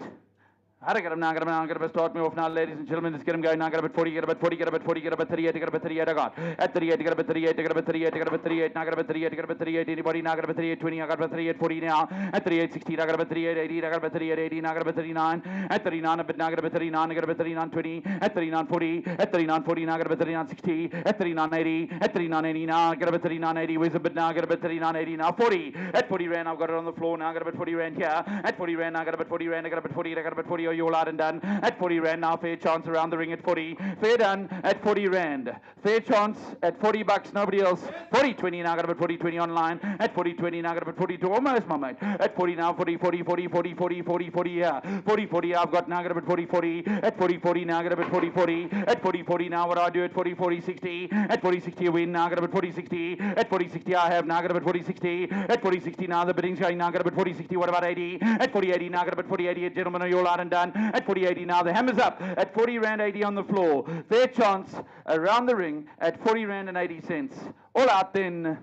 I got him now, I'm going to start me off now, ladies and gentlemen. Let's get him going now. Get about 40, get about 40, get about 40, get about 38, get about 38, I got. At 38, get about 38, get about 38, get about 38, now get about 38, get about 38, anybody now get about 38, 20, I got about 38, 40 now. At 38, 16, I got about 38, 80, I got about 38, 80, now I got about 39. At 39, a bit now, I got about 39, I got about 39, 20. At 39, 40, at 39, 40, now I got about 39, 60. At 39, 80, at 39, 80, now I got about 39, 80. Where's a bit now? I got about 39, 80 now. 40. At 40 rand, I've got it on the floor now. I got about 40 rand here. At 40 rand, I got about 40 rand. I got about 40, I got about 40. Are you all out and done? At 40 rand now, fair chance around the ring at 40. Fair done at 40 rand. Fair chance at 40 bucks, nobody else. 40, 20 now, got about 40, 20 online. At 40, 20 now, got about 42, almost my mate. At 40 now, 40, 40, 40, 40, 40, 40, 40, yeah. 40, 40, I've got now, got about 40, 40. At 40, 40 now, got about 40, 40. At 40, 40 now, what do I do? At 40, 40, 60. At 40, 60, a win now, got about 40, 60. At 40, 60, I have now, got about 40, 60. At 40, 60 now, the bidding's going now, got about 40, 60. What about 80? At 40, 80 now, got about 40, 80. Gentlemen, are you all out and done? At 40, 80 now, the hammer's up. At 40 rand 80 on the floor. Their chance around the ring at 40 rand and 80 cents. All out then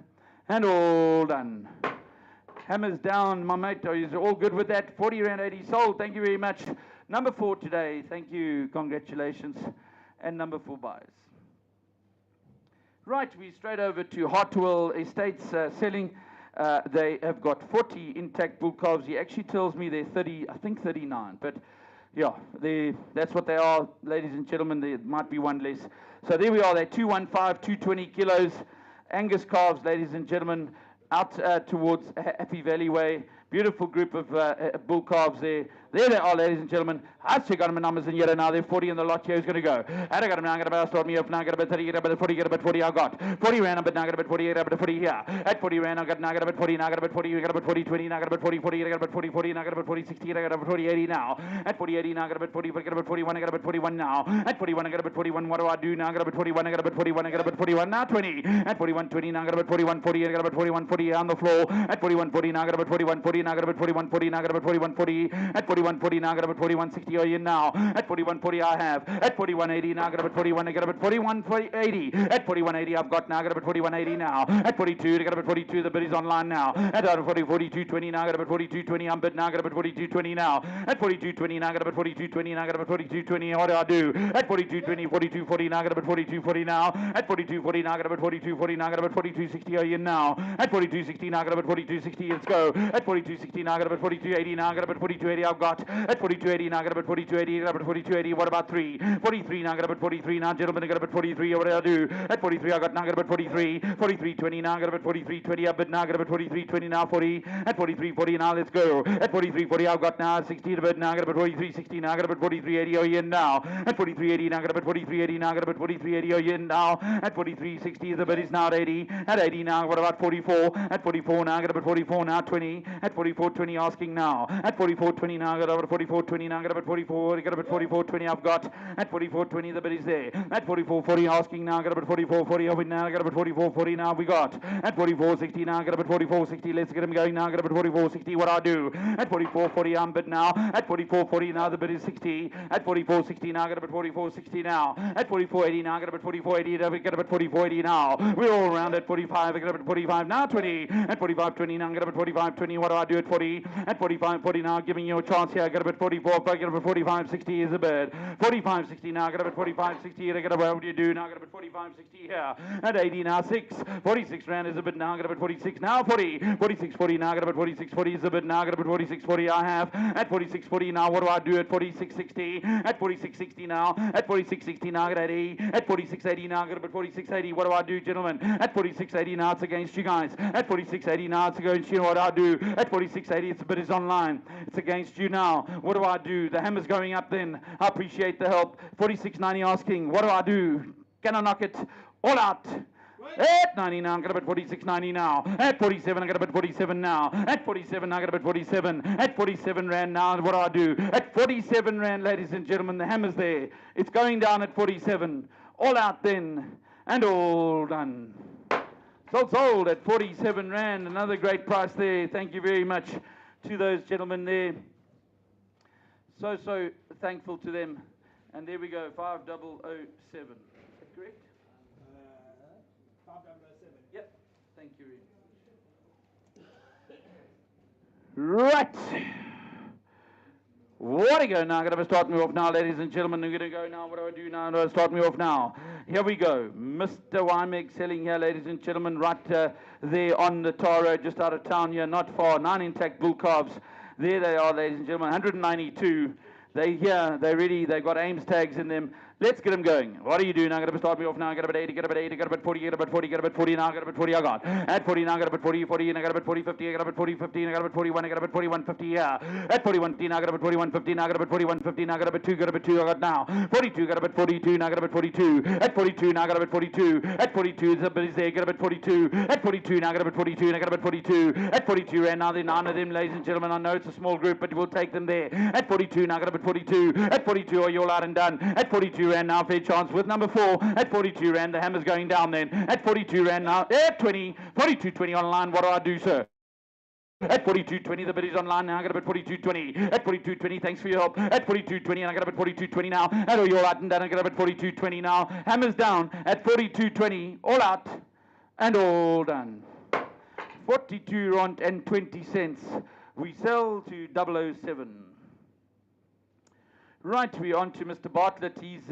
and all done. Hammers down, my mate. Are you all good with that? 40 rand 80 sold. Thank you very much. Number 4 today. Thank you. Congratulations. And number 4 buys. Right, we straight over to Hartwell Estates selling. They have got 40 intact bull calves. He actually tells me they're 30, I think 39, but yeah, that's what they are, ladies and gentlemen. There might be one less. So there we are. They're 215, 220 kilos. Angus calves, ladies and gentlemen, out towards Happy Valley Way. Beautiful group of bull calves there. There they are, ladies and gentlemen. I check on my numbers in yellow now. They're 40 in the lot here. Who's going to go? And I got them now. I'm going to start me up now. I got about 30, get about 40, get about 40. I got 40 rand, but now I got about 40, get about 40 here. At 40 rand, I got now. I got about 40, now I got about 40, I got about 40, 20, now I got about 40, 40, I got about 40, 40, now I got about 40, 60, I got about 40, 80 now. At 40, 80 now, I got about 40, I got about 41, I got about 41 now. At 41, I got about 41. What do I do now? I got about 41, I got about 41, I got about 41 now. 20. At 41, 20 now, I got about 41, 40, I got about 41, 40 on the floor. At 41, 40 now, I got about 41, 40, now I got about 41, 40, now I got about 41, 40. At 41, 40 now, I got about 41, 60. Are you now? At 41, 40 I have. At 41, 80 now, I got about 41, I got about 41, 40, 80. At 41, 80 I've got now, I got about 41, 80 now. At 42, I got about 42, the bid is online now. At 40, 42, 20 now, I got about 42, 20, I'm bid now, I got about 42, 20 now. At 42, 20 now, I got about 42, 20 now, I got about 42, 20. What do I do? At 42, 20, 42, 40 now, I got about 42, 40 now. At 42, 40 now, I got about 42, 40 now, I got about 42, 60. Are you now? At 42, 60 now, I got about 42, 60. Let's go. At 42, 60 now, I got about 42, 80 now, I got about 42, 80 I've got. At 42, 80 now, I got about 42, 80, I got about 42, 80. What about 3? 43 now, I got about 43 now, gentlemen, I got about 43. What do I do? At 43, I got now, I got about 43. 43, 20 now, I got about 43, 20 up, but now I got about 43, 20 now, 40. At 43, 40 now, let's go. At 43, 40, I've got now 60 to bid now, I got about 43, 60 now, I got about 43, 80. Oh, yeah, now. At 43, 80 now, I got about 43, 80 now, I got about 43, 80. Oh, yeah, now. At 43, 60, the bid is now at 80. At 80 now, what about 44? At 44 now, I got about 44 now, 20. At 44, 20 asking now. At 44, 20 now, I got about 44, 20 now, I got about 44, I got about 44, 20 I've got. At 44, 20, the bid is there. At 44, 40 asking now, I got about 44, 40 over now, I got about 44, 40 now we got. At 44, 60 now, I got about 44, 60, let's get him going now, I got about 44, 60, what I do? At 44, 40 I'm bid now. At 44, 40 now, the bid is 60. At 44, 60 now, I got about 44, 60 now. At 44, 80 now, I got about 44, 80, I got about 44, 80 now. We're all around at 45, I got about 45 now, 20. At 45, 20 now, I got about 45, 20, what do I do at 40? At 45, 40 now, giving you a chance here, I got about 44, I got about 45, 60 is the bid. 45, 60 now, I got about 45, 60, I got about, what do you do now, I got about 45, 60 here. At 80 now, 6. 46 rand is a bid now, I got about 46 now, 40. 46, 40 now, I got about 46, 40 is a bid now, I got about 46, 40 I have. At 46, 40 now, what do I do at 46, 60? At 46, 60 now, at 46, 60 now, I got 80. At 46, 80 now, I got about 46, 80. What do I do, gentlemen? At 46, 80 now, it's against you guys. At 46, 80 now, it's against you. What do I do? At 46, 80, it's a bid is online. It's against you now. What do I do? The hammer's going up then. I appreciate the help. 46, 90 asking, what do I do? Can I knock it? All out. At 90 now, I got about 46, 90 now. At 47, I got about 47 now. At 47, I got about 47. At 47 rand now, what do I do? At 47 rand, ladies and gentlemen, the hammer's there. It's going down at 47. All out then, and all done. Sold at 47 rand. Another great price there. Thank you very much to those gentlemen there. So thankful to them. And there we go, 5007. Is that correct? 5007. Yep. Thank you. Right. What a go now. I'm going to start me off now, ladies and gentlemen. We're going to go now. What do I do now? I'm going to start me off now. Here we go. Mr. Wymeg selling here, ladies and gentlemen, right there on the tar road, just out of town here, not far. 9 intact bull calves. There they are, ladies and gentlemen. 192. They here, they're ready. They've got Ames tags in them. Let's get them going. What are you doing? I'm going to start me off now. I got about 80, got about 80, got about 40, got about 40, got about 40, now I got about 40, I got. At 40, now I got about 40, 40, and I got about 40, 50, I got about 40, 50, and I got about 41, I got about 41, 50, yeah. At 41, 50, now I got about 41, 50, now I got about 41, 50, now I got about 2, I got now. 42, got about 42, now I got about 42. At 42, now I got about 42. At 42, is there, got about 42. At 42, now I got about 42, and I got about 42. At 42, and now there are 9 of them, ladies and gentlemen. I know it's a small group, but we'll take them there. At 42, now I got about 42. At 42, are you all out and done? At 42 rand now, fair chance with number 4. At 42 rand, the hammer's going down then. At 42 rand now, at 20, 42.20 online. What do I do, sir? At 42.20, the bid is online now. I got about 42.20. At 42.20, thanks for your help. At 42.20, and I got about 42.20 now. And you're out and done. I got about 42.20 now. Hammer's down at 42.20, all out and all done. 42 rand and 20 cents. We sell to 007. Right, we're on to Mr. Bartlett. He's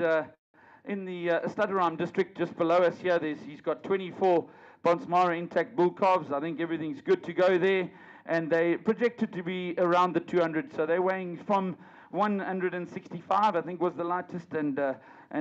in the Stutterheim district just below us here. He's got 24 Bonsmara intact bull calves. I think everything's good to go there. And they projected to be around the 200. So they're weighing from 165, I think was the lightest, and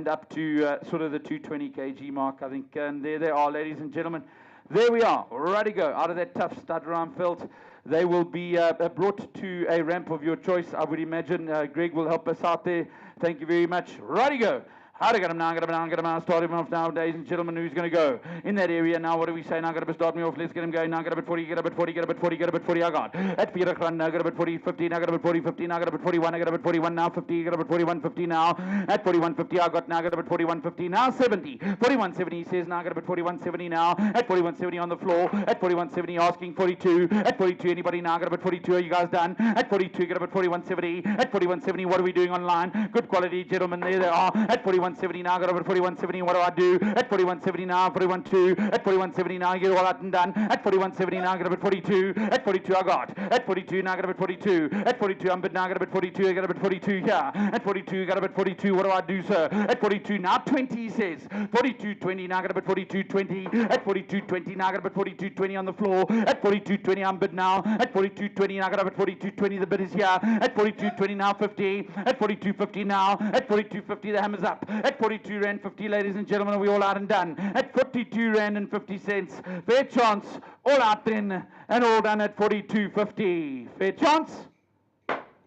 up to sort of the 220 kg mark, I think. And there they are, ladies and gentlemen. There we are, ready to go. Out of that tough Stutterheim felt. They will be brought to a ramp of your choice, I would imagine. Greg will help us out there. Thank you very much. Righty go. How to get him now? Get him now. Get him now. Start him off now, ladies and gentlemen. Who's going to go in that area now? What do we say now? Got to start me off. Let's get him going now. Get about 40. Get about 40. Get about 40. Get about 40. I got at Peter Run now. Got about 40. 50. Now got about 40. 50. Now got about 41. I got about 41 now. 50. Got about 41. 50 now. At 41. 50. I got now. Got about 41. 50 now. 70. 41. 70 says now. Got about 41. 70 now. At 41. 70 on the floor. At 41. 70 asking 42. At 42. Anybody now? Got about 42. Are you guys done? At 42. Got about 41. 70. At 41. 70. What are we doing online? Good quality, gentlemen. There they are. At 41. 70 now. Got about 41.70, what do I do? At 41.70 now, 41.2. At 41.70 now, get all out and done. At 41.70 now, I got about 42. At 42, I got. At 42 now, I got about 42. At 42, I'm bid now, I got about 42. I got about 42 here. At 42, got about 42. What do I do, sir? At 42 now, 20, he says. 42.20 now, I got about 42.20. At 42.20 now, I got about 42.20 on the floor. At 42.20, I'm bid now. At 42.20 now, I got about 42.20. The bid is here. At 42.20 now, 50. At 42.50 now. At 42.50, the hammer's up. At 42 rand 50, ladies and gentlemen, are we all out and done? At 42 rand and 50 cents. Fair chance, all out then, and all done at 42.50. Fair chance.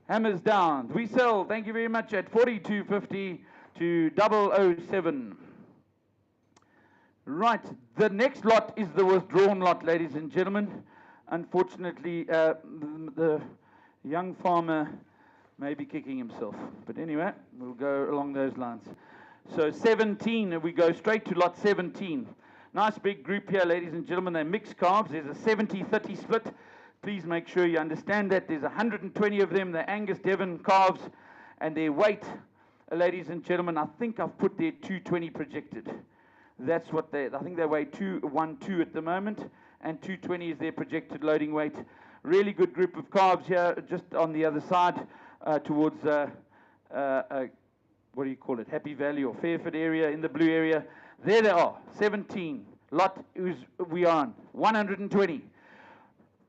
Hammers down. We sell, thank you very much, at 42.50 to 007. Right, the next lot is the withdrawn lot, ladies and gentlemen. Unfortunately, the young farmer may be kicking himself. But anyway, we'll go along those lines. So 17, we go straight to lot 17. Nice big group here, ladies and gentlemen. They're mixed calves. There's a 70-30 split. Please make sure you understand that. There's 120 of them. They're Angus Devon calves. And their weight, ladies and gentlemen, I think I've put their 220 projected. That's what I think they weigh 212 at the moment. And 220 is their projected loading weight. Really good group of calves here, just on the other side towards what do you call it, Happy Valley or Fairford area, in the blue area. There they are, 17. Lot we are on, 120.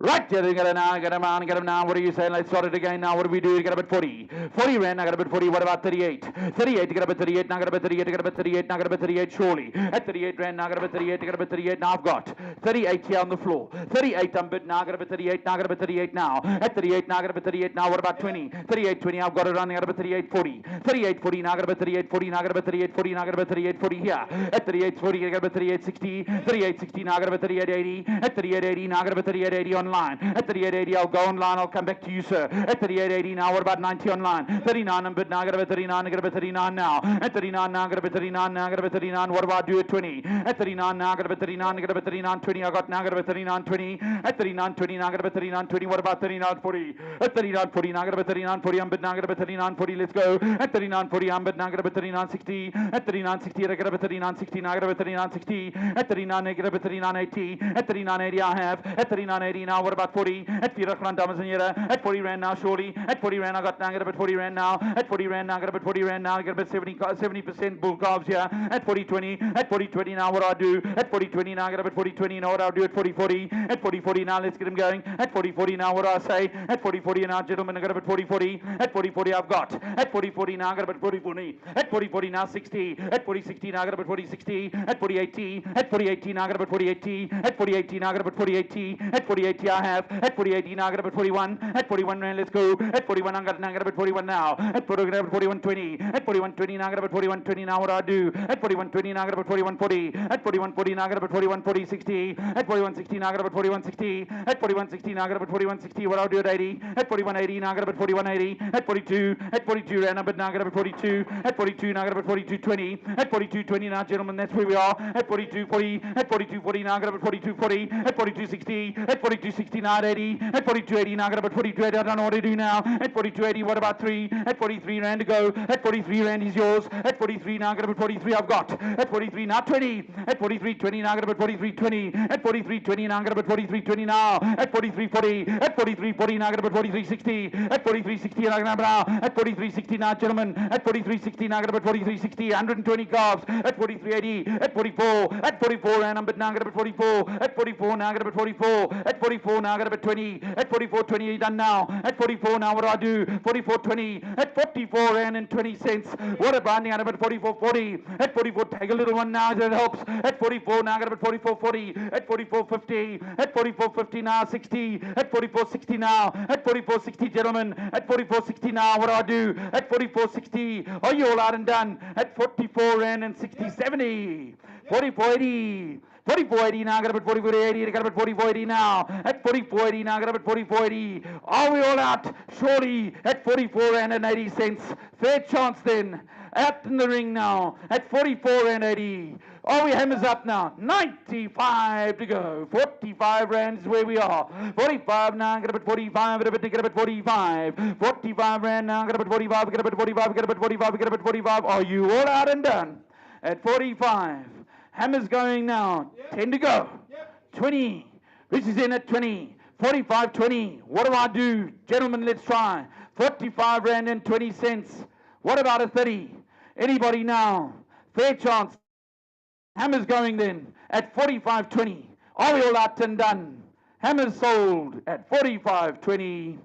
Right, get him now, get him on, get him now. What do you say? Let's start it again now. What do we do? Get about 40. 40 rand, I got about 40. What about 38? 38, get about 38, now got about 38, I got about 38, now got about 38, surely. At 38 rand, now got about 38, I got about 38, now I've got 38 here on the floor. 38, I'm bid now, got about 38, now got about 38 now. At 38, now got about 38, now what about 20? 38, 20, I've got it running, got about 38, 40. 38, 40, now got about 38, 40, now got about 38, 40, now got about 38, 40 here. At 38, 40, I got about 38, 60. 38, 60, now got about 38, 80. At 38, 80, now got about 38, 80 on online. At 38.80, I'll go online. I'll come back to you, sir. At 38.80 now, what about 90 online? 39 and bid now, got about 39, got about 39 now. At 39 now, got about 39 now, got about 39. What do I do at 20? At 39 now, got about 39, got about 39, 20. I got now, got about 39, 20. At 39, 20 now, got about 39, 20. What about 39, 40? At 39, 40 now, got about 39, 40. I'm bid now, got about 39, 40. Let's go. At 39, 40, I'm bid now, got about 39, 60. At 39, 60, I got about 39, 60. Now, got about 39, 60. At 39, I got about 39, 80. At 39, 80, I have. At 39, 80 now, what about 40? At 40 rand, dames en heren. At 40 rand now, surely. At 40 rand, I got now, got about 40 rand now. At 40 rand now, got about 40 rand now. I got about 70% bull calves here. At 40, 20. At 40, 20 now, what do I do? At 40, 20 now, I got about 40, 20. Now, what do I do at 40, 40? At 40, 40 now, let's get him going. At 40, 40 now, what do I say? At 40, 40 now, gentlemen, I got about 40, 40. At 40, 40, I've got. At 40, 40 now, I got about 40, 40. At 40, 40 now, 60. At 40, 60 now, I got about 40, 60. At 40, 80. At 40, 80 now, I got about 40, 80. At 40, 80 now, I got about 40, 80. At 40, 80 I have. At 40, 80 now, I got about 41. At 41 rand, let's go. At 41, I got about 41 now. At 41, 20. At 41, 20 now, I got about 41, 20 now, what do I do? At 41, 20 now, I got about 41, 40. At 41, 40 now, I got about 41, 40, 60. At 41, 60 now, I got about 41, 60. At 41, 60 now, I got about 41, 60. What do I do at 80? At 41, 80 now, I got about 41, 80. At 42 rand, but now I got about 42. At 42 now, I got about 42, 20. At 42, 20 now, gentlemen, that's where we are. At 42, 40. At 42, 40 now, I got about 42, 40. At 42, 60. At 42, 60 now, at 80. At 42, 80 now, I got about 42, 80. I don't know what to do now. At 42, 80, what about 3? At 43 rand to go. At 43 rand is yours. At 43 now, I got about 43, I've got. At 43 now, 20. At 43, 20 now, I got about 43, 20. At 43, 20 now, I got about 43, 20 now. At 43, 40. At 43, 40 now, I got about 43, 60. At 43, 60 now, I got about now. At 43, 60 now, gentlemen. At 43, 60 now, I got about 43, 60. 120 calves. At 43, 80. At 44. At 44 rand, I'm but now I got about 44. At 44 now, I got about 44. At 44 now, I got about 20. At 44, 20 done now. At 44 now, what do I do? 44, 20. At 44 rand and 20 cents. What a binding out about 44, 40. At 44, take a little one now, that helps. At 44 now, I got about 44, 40. At 44, 50. At 44, 50 now, 60. At 44, 60 now. At 44, 60, gentlemen. At 44, 60 now, what do I do? At 44, 60. Are you all out and done? At 44 rand and 60, 70. 44, 80. 44.80 now, I got about 44.80, I got about 44.80 now. At 44.80 now, I got about 44.80. Are we all out? Surely at 44 rand and 80 cents. Fair chance then. Out in the ring now at 44 rand 80. Are we hammers up now? 95 to go. 45 rand is where we are. 45 now, get about 45, get about 45. 45 rand now, get about 45, get about 45, get about 45, get about 45. Are you all out and done? At 45. Hammers going now. Yep. 10 to go. Yep. 20. This is in at 20. 45, 20. What do I do? Gentlemen, let's try. 45 rand and 20 cents. What about a 30? Anybody now? Fair chance. Hammers going then at 45, 20. Are we all out and done? Hammers sold at 45, 20.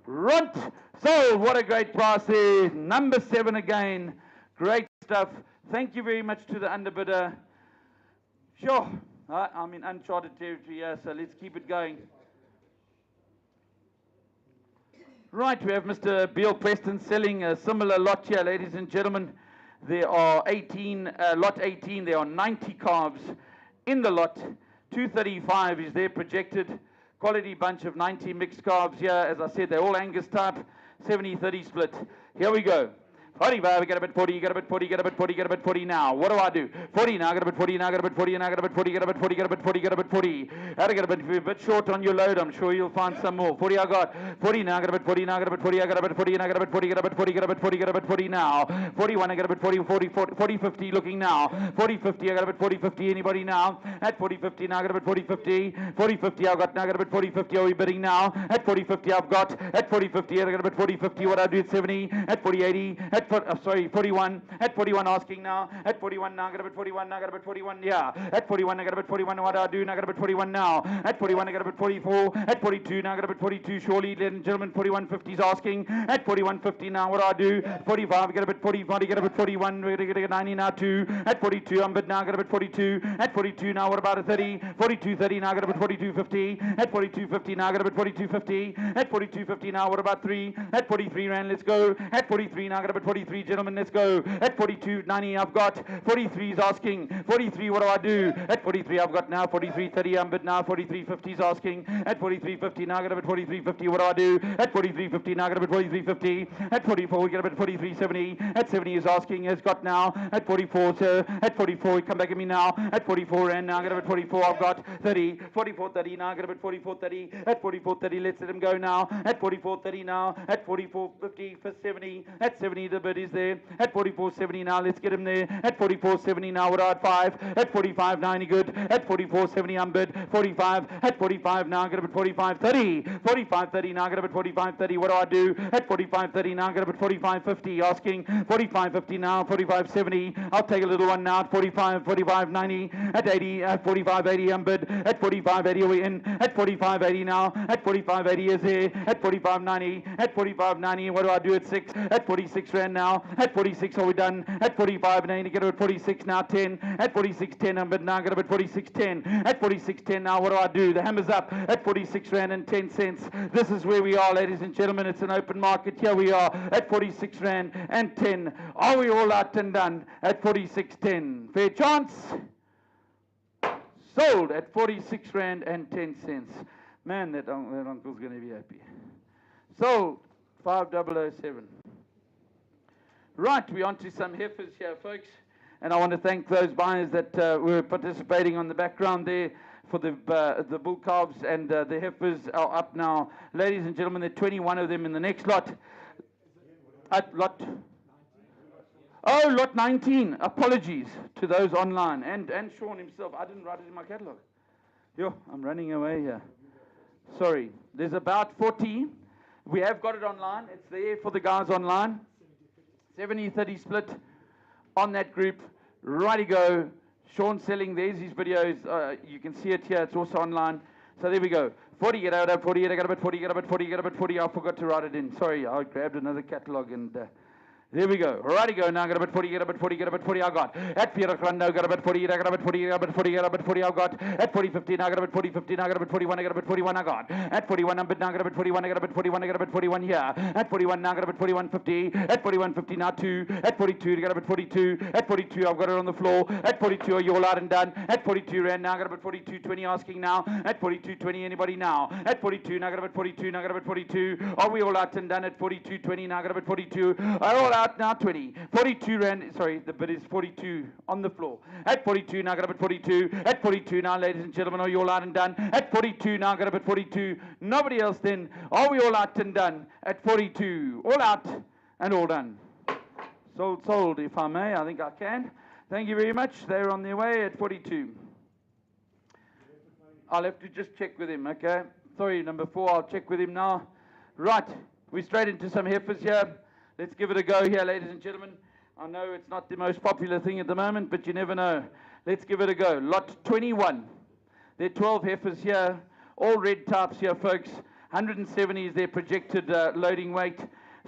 Runt sold. What a great price there. Number 7 again. Great stuff. Thank you very much to the underbidder. Sure, I'm in uncharted territory here, so let's keep it going. Right, we have Mr. Beale Preston selling a similar lot here, ladies and gentlemen. There are 18, lot 18, there are 90 calves in the lot. 235 is their projected. Quality bunch of 90 mixed calves here. As I said, they're all Angus type, 70-30 split. Here we go. 45, we got about 40, you got about 40, got about 40, got about 40 now. What do I do? 40 now, got about 40, now got about 40, now got about 40, got about 40, got about 40, got about 40. How to get a bit short on your load, I'm sure you'll find some more. 40 I got. 40 now, got about 40, now got about 40, I got about 40, and I got about 40, got about 40, got about 40, got about 40 now. 41, I got about 40, 40, 40, 50 looking now. 40, 50, I got about 40, 50, anybody now? At 40, 50, now I got about 40, 50. 40, 50, I've got, now I got about 40, 50, are we bidding now? At 40, 50, I've got. At 40, 50, I got about 40, 50, what I do at 70? At 40, 80, at, sorry, 41. At 41 asking now. At 41 now, I got about 41, now I got about 41, yeah. At 41, I got about 41, what do I do? Now I got about 41 now. At 41, I got about 44. At 42, now I got about 42, surely, ladies and gentlemen, 41.50 is asking. At 41.50 now, what do I do? 45, I got about 40, 40, got about 41, we're going to get 90 now too. At 42, I'm bid now, I got about 42. At 42 now, what about a 30? 42, 30 now, I got about 42.50. At 42.50 now, I got about 42.50. At 42.50 now, what about 3? At 43 rand, let's go. At 43 now, I got about 43, gentlemen, let's go. At 42.90, I've got 43 is asking. 43, what do I do? At 43, I've got now 43.30, I'm bid now. 43.50 is asking. At 43.50, now I got a bit 43.50, what do I do? At 43.50, now I got a bit 43.50. At 44, we get a bit 43.70. At 70 is asking, has got now. At 44, sir. At 44, come back at me now. At 44, and now I got a bit 44, I've got 30. 44.30, now I got a bit 44.30. At 44.30, let's let him go now. At 44.30 now. At 44.50 for 70. At 70, the bid is there. At 44.70 now, let's get him there. At 44.70 now, we're at 5. At 45.90, good. At 44.70, I'm bid. 45. At 45 now, I got a bit 45.30. 45.30 now, I got a bit 45.30. What do I do? At 45.30 now, I got a bit 45.50. Asking 45.50 now, 45.70. I'll take a little one now at 45, 45.90. At 80, at 45.80, I'm bid. At 45.80, we're in. At 45.80 now. At 45.80 is here. At 45.90. At 45.90, what do I do at 6? At 46 rand now. At 46, are we done? At 45.90, get at 46 now, 10. At 46.10, I'm bid now, get at 46.10. At 46.10 now, what do I do? The hammer's up at 46 rand and 10 cents. This is where we are, ladies and gentlemen. It's an open market. Here we are at 46 rand and 10. Are we all out and done at 46.10? Fair chance? Sold at 46 rand and 10 cents. Man, that uncle's going to be happy. Sold 5007. Right, we're on to some heifers here, folks. And I want to thank those buyers that were participating on the background there for the bull calves, and the heifers are up now. Ladies and gentlemen, there are 21 of them in the next lot. Lot 19. Apologies to those online and Sean himself. I didn't write it in my catalogue. Yo, I'm running away here. Sorry. There's about 40. We have got it online. It's there for the guys online. 70-30 split on that group. Righty go. Sean selling. There's his videos. You can see it here. It's also online. So there we go. 40, get out of 40. I got about 40, get about 40, get about 40. I forgot to write it in. Sorry, I grabbed another catalogue and there we go. Righty go. Now got about 40, get about 40, get about 40. I got at 4 now got about 40, I got about 40, got about 40, got about 40. I got at 40.50 now got about 40.50 now got about 41, I got about 41. I got at 41 I'm bid now got about 41, I got about 41, I got about 41 here. At 41 now got about 41.50. At 41.50 now 2. At 42 got about 42. At 42 I've got it on the floor. At 42 are you all out and done? At 42 rand now got about 42.20 asking now. At 42.20 anybody now? At 42 now got about 42 now got about 42. Are we all out and done at 42.20 now got about 42? Are all out now 20. 42 rand, sorry, the bid is 42 on the floor. At 42 now got about 42. At 42 now, ladies and gentlemen, are you all out and done? At 42 now got about 42. Nobody else then. Are we all out and done at 42? All out and all done. Sold, if I may. I think I can. Thank you very much. They're on their way at 42. I'll have to just check with him, okay? Sorry, number 4, I'll check with him now. Right, we're straight into some heifers here. Let's give it a go here, ladies and gentlemen. I know it's not the most popular thing at the moment, but you never know. Let's give it a go. Lot 21. There are 12 heifers here, all red types here, folks. 170 is their projected loading weight.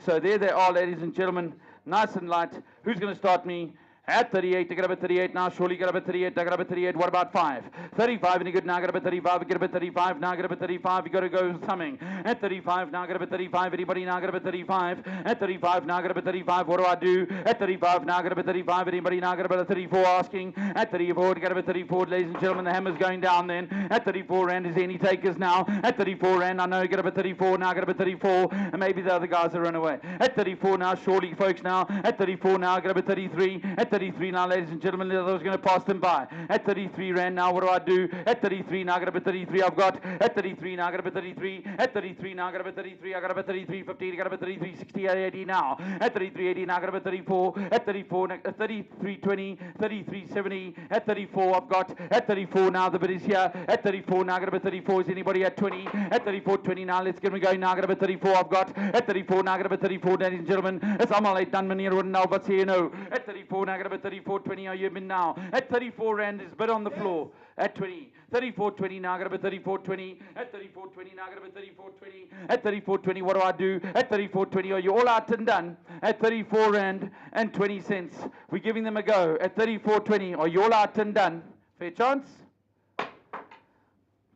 So there they are, ladies and gentlemen. Nice and light. Who's going to start me? At 38, I got about 38 now. Surely got about 38. I got about 38. What about 5? 35, any good now? I got about 35. I get about 35 now. I got about 35. You got to go something. At 35 now. I got about 35. Anybody now? I got about 35. At 35 now. I got about 35. What do I do? At 35 now. I got about 35. Anybody now? I got about 34 asking. At 34, I got about 34. Ladies and gentlemen, the hammer's going down then. At 34 rand, is there any takers now? At 34 rand, I know you got about 34 now. I got about 34. And maybe the other guys are run away. At 34 now. Surely, folks now. At 34 now. I got about 33. At 33 now, ladies and gentlemen, the other's going to pass them by. At 33 rand now, what do I do? At 33 now, I got about 33. I've got at 33 now, I got about 33. At 33 now, I got about 33. I got about 33, 15. I got about 33, 60, 80 now. At 33, 80 now, I got about 34. At 34, at 33, 20, 33, 70. At 34, I've got at 34 now, the bid is here. At 34 now, I got about 34. Is anybody at 20? At 34, 20 now, let's get me going now. I got about 34. I've got at 34 now, I got about 34. Ladies and gentlemen, it's Amal 8 done, Manier wouldn't know, but here, no. At 34 now, I got about 34. 20 are you been now? At 34 rand is bid on the floor. At 20. 34.20 now, I got about 34.20. At 34.20 now, I got about 34.20. At 34.20, what do I do? At 34.20, are you all out and done? At 34 rand and 20 cents. We're giving them a go. At 34.20, are you all out and done? Fair chance?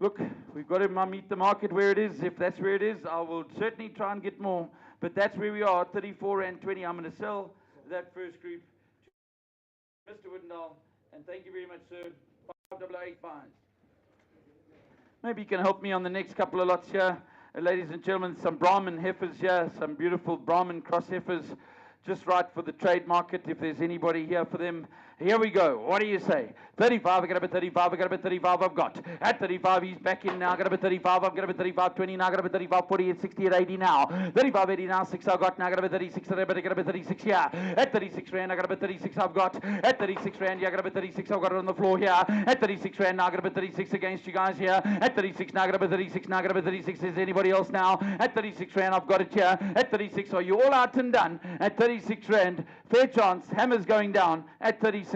Look, we've got to meet the market where it is. If that's where it is, I will certainly try and get more. But that's where we are, 34 rand 20. I'm going to sell that first group to Mr. Woodendall, and thank you very much, sir. 588 buys. Maybe you can help me on the next couple of lots here. Ladies and gentlemen, some Brahman heifers here, some beautiful Brahman cross heifers, just right for the trade market, if there's anybody here for them. Here we go. What do you say? 35, I got a bit 35, I got a bit 35, I've got. At 35, he's back in now, I got a bit 35, I've got a bit 35, 20 now, I got a bit 35, 40, at 60, at 80 now. 35, 80 now, 6 I've got now, I got a bit 36, I got a bit 36 here. At 36 rand, I got a bit 36 I've got. At 36 rand, yeah, I got a bit 36, I've got it on the floor here. At 36 rand, now I got a bit 36 against you guys here. At 36, now I got a bit 36, now I got a bit 36, is anybody else now? At 36 rand, I've got it here. At 36, are you all out and done? At 36 rand, fair chance, hammers going down at 36.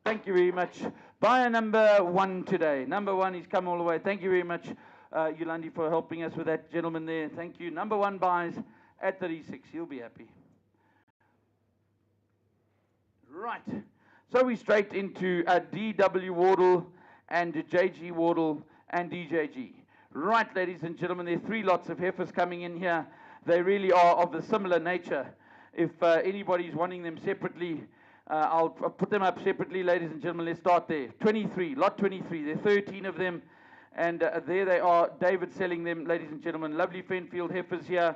Thank you very much. Buyer number 1 today. Number 1, he's come all the way. Thank you very much, Yolandi, for helping us with that gentleman there. Thank you. Number 1 buys at 36. He'll be happy. Right. So we're straight into DW Wardle and JG Wardle and DJG. Right, ladies and gentlemen, there are 3 lots of heifers coming in here. They really are of a similar nature. If anybody's wanting them separately, I'll put them up separately, ladies and gentlemen. Let's start there. 23, lot 23. There are 13 of them, and there they are. David selling them, ladies and gentlemen. Lovely Fenfield heifers here,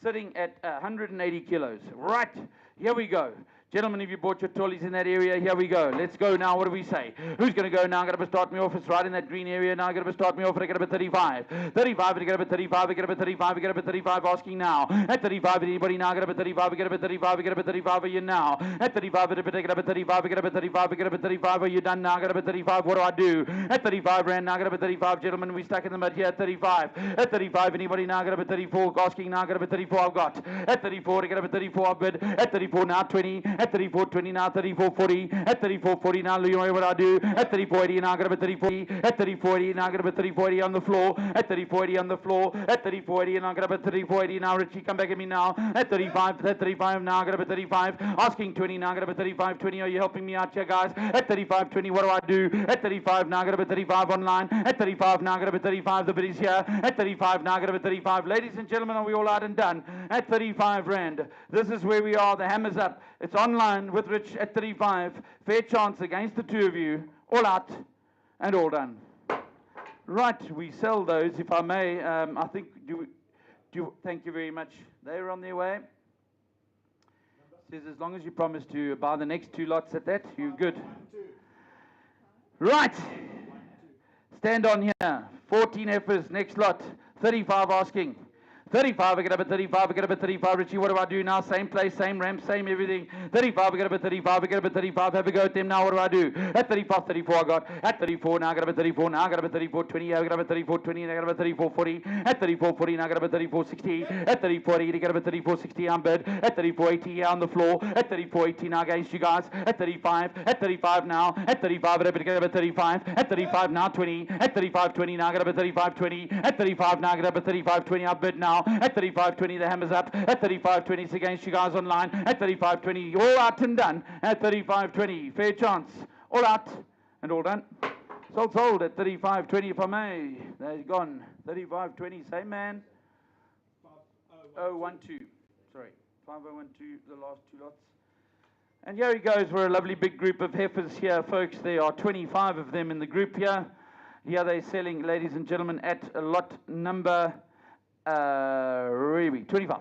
sitting at 180 kilos. Right, here we go. Gentlemen, if you bought your trolleys in that area, here we go. Let's go now. What do we say? Who's going to go now? I'm going to start me off. It's right in that green area. Now I'm going to start me off. I got about 35. 35, I got about 35. I got about 35. I got about 35. Asking now. At 35, anybody now? I got about 35. I got about 35. I got about 35. Are you now? At 35, I got about 35. I got about 35. I got about 35. Are you done now? I got about 35. What do I do? At 35 rand. Now I got about 35. Gentlemen, we stuck in the mud here at 35. At 35, anybody now? I got about 34. Asking now. I got about 34. I've got. At 34, I got about 34. I've bid. At 34 now 20. At 34, 20 now. 34.40 at 34.40 now. You know what I do? At 34.80 now. I got about 34.80 at 34.80 now. I got about 34.80 on the floor. At 34.80 on the floor. At 34.80 and I got about 34.80 now. Richie, come back at me now. At 35. At 35 now. I got about 35. Asking 20 now. I got about 35.20. Are you helping me out here, guys? At 35.20. What do I do? At 35 now. I got about 35 online. At 35 now. I got about 35. The bid is here. At 35 now. I got about 35. Ladies and gentlemen, are we all out and done? At 35 rand. This is where we are. The hammer's up. It's online with Rich at 35. Fair chance against the 2 of you. All out and all done. Right, we sell those, if I may. I think, thank you very much. They're on their way. Says as long as you promise to buy the next 2 lots at that, you're good. Right. Stand on here. 14 heifers, next lot. 35 asking. 35, I get up at 35, I get up at 35, Richie, what do I do now? Same place, same ramp, same everything. 35, I get up at 35, I get up at 35, have a go at them now, what do I do? At 35, 34 I got, at 34, now I got up at 34, now I got up at 34, 20, I got up at 34, 20, I got up at 34, 40, at 34, 40, now I got up at 34, 60, at 34, 80, I got up at 34, 60, I'm bid, at 34, 80, here on the floor, at 34, 80, now against you guys, at 35 now, at 35, I get up at 35, at 35 now, 20, at 35, 20, now I got up at 35, 20, at 35, now I got up at 35, 20, I'm bid now, at 35.20 the hammer's up. At 35.20 it's against you guys online. At 35.20 all out and done. At 35.20 fair chance. All out and all done. Sold at 35.20 if I may. They're gone. 35.20 same man. 5012. Sorry. 5012 the last 2 lots. And here he goes. We're a lovely big group of heifers here folks. There are 25 of them in the group here. Here they're selling, ladies and gentlemen, at lot number 25.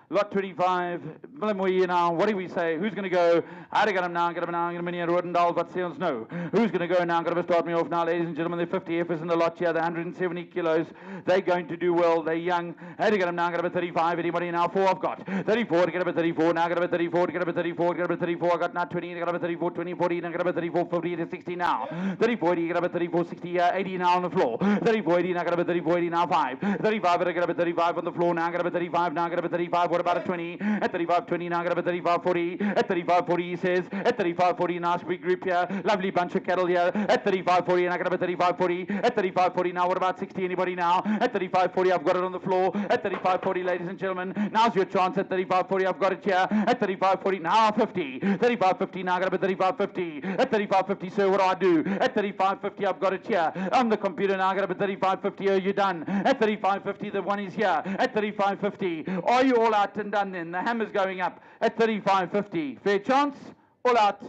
Lot 25, now, what do we say? Who's going to go? I got him now, get him now, get him in here, Rodendal, but sales no. Who's going to go now? Got to start me off now, ladies and gentlemen. There are 50 heifers in the lot here, they're 170 kilos. They're going to do well, they're young. I got him now, got about 35. Anybody now? 4 I've got. 34 to get about 34, now got about 34 to get about 34, get about 34. I got now 20, I got about 34, 20, 40, and I got about 34, 50 to 60 now. 34, 80, get about 34, 60, 80 now on the floor. 34, 80, now got about 34, 80 now 5. 35, I got about 35 on the floor, now I got about 35, now I got about 35. What about a 20? At 35.20 now I got about 35.40. At 35.40 he says. At 35.40 nice big group here. Lovely bunch of cattle here. At 35.40 and I got about 35.40. At 35.40 now what about 60? Anybody now? At 35.40 I've got it on the floor. At 35.40 ladies and gentlemen. Now's your chance. At 35.40 I've got it here. At 35.40 now 50. 35.50 now I got about 35.50. At 35.50 sir what do I do? At 35.50 I've got it here. On the computer now I got about 35.50. Are you done? At 35.50 the one is here. At 35.50 are you all out? out and done then. The hammer's going up at 35.50. Fair chance, all out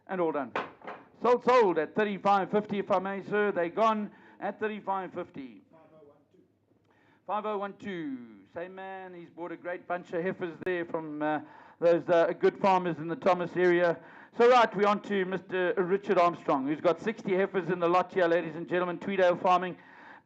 and all done. Sold at 35.50, if I may, sir. They gone at 35.50. 5012. Same man, he's bought a great bunch of heifers there from those good farmers in the Thomas area. So right, we're on to Mr. Richard Armstrong, who's got 60 heifers in the lot here, ladies and gentlemen. Tweedale Farming,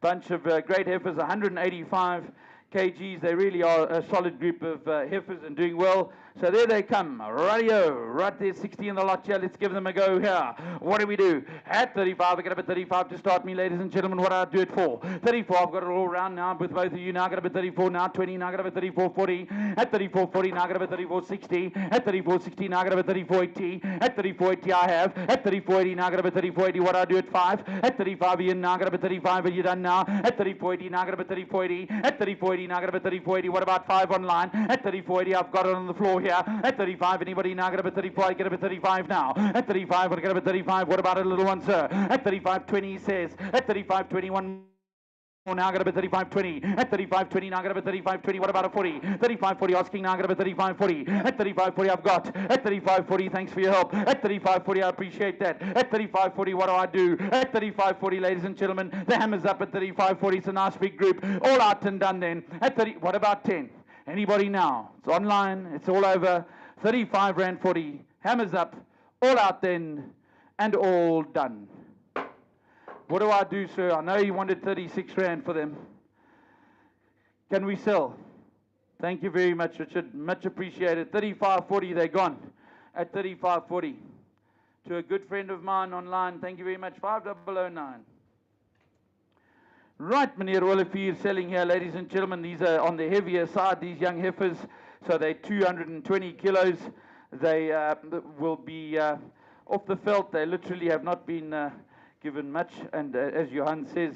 bunch of great heifers, 185 kgs. They really are a solid group of heifers and doing well. So there they come, radio, right there, 60 in the lot here. Let's give them a go here. What do we do? At 35, I get up at 35 to start me, ladies and gentlemen. What do I do it for? 34, I've got it all round now with both of you. Now I get up at 34, now 20, now I get up at 34.40. At 34.40, now I get up at 34.60. At 34.60, now I get up at 34.80. At 34.80, I have. At 34.80, now I get up at 34.80. What do I do at 5? At 35, Ian, now I get up at 35. Are you done now? At 34.80, now I get up at 34.80. At 34.80, now I get up at 34.80. What about 5 online? At 34.80, I've got it on the floor here. At 35, anybody now get up at 34? I get up at 35 now. At 35, I get up at 35. What about a little one, sir? At 35.20, he says. At 35.21. Oh, now I got up at 35.20. At 35.20, now I got up at 35.20. What about a 40? 35.40 asking, now I got up at 35.40. At 35.40, I've got. At 35.40, thanks for your help. At 35.40, I appreciate that. At 35.40, what do I do? At 35.40, ladies and gentlemen, the hammer's up at 35.40. It's a nice big group. All out and done then. At 30, what about 10? Anybody now? It's online. It's all over. 35 Rand 40. Hammer's up. All out then. And all done. What do I do, sir? I know you wanted 36 Rand for them. Can we sell? Thank you very much, Richard. Much appreciated. 35.40. They're gone. At 35.40. To a good friend of mine online. Thank you very much. 5009. Right, meneer Olivier selling here, ladies and gentlemen. These are on the heavier side, these young heifers. So they're 220 kilos. They will be off the felt. They literally have not been given much. And as Johan says,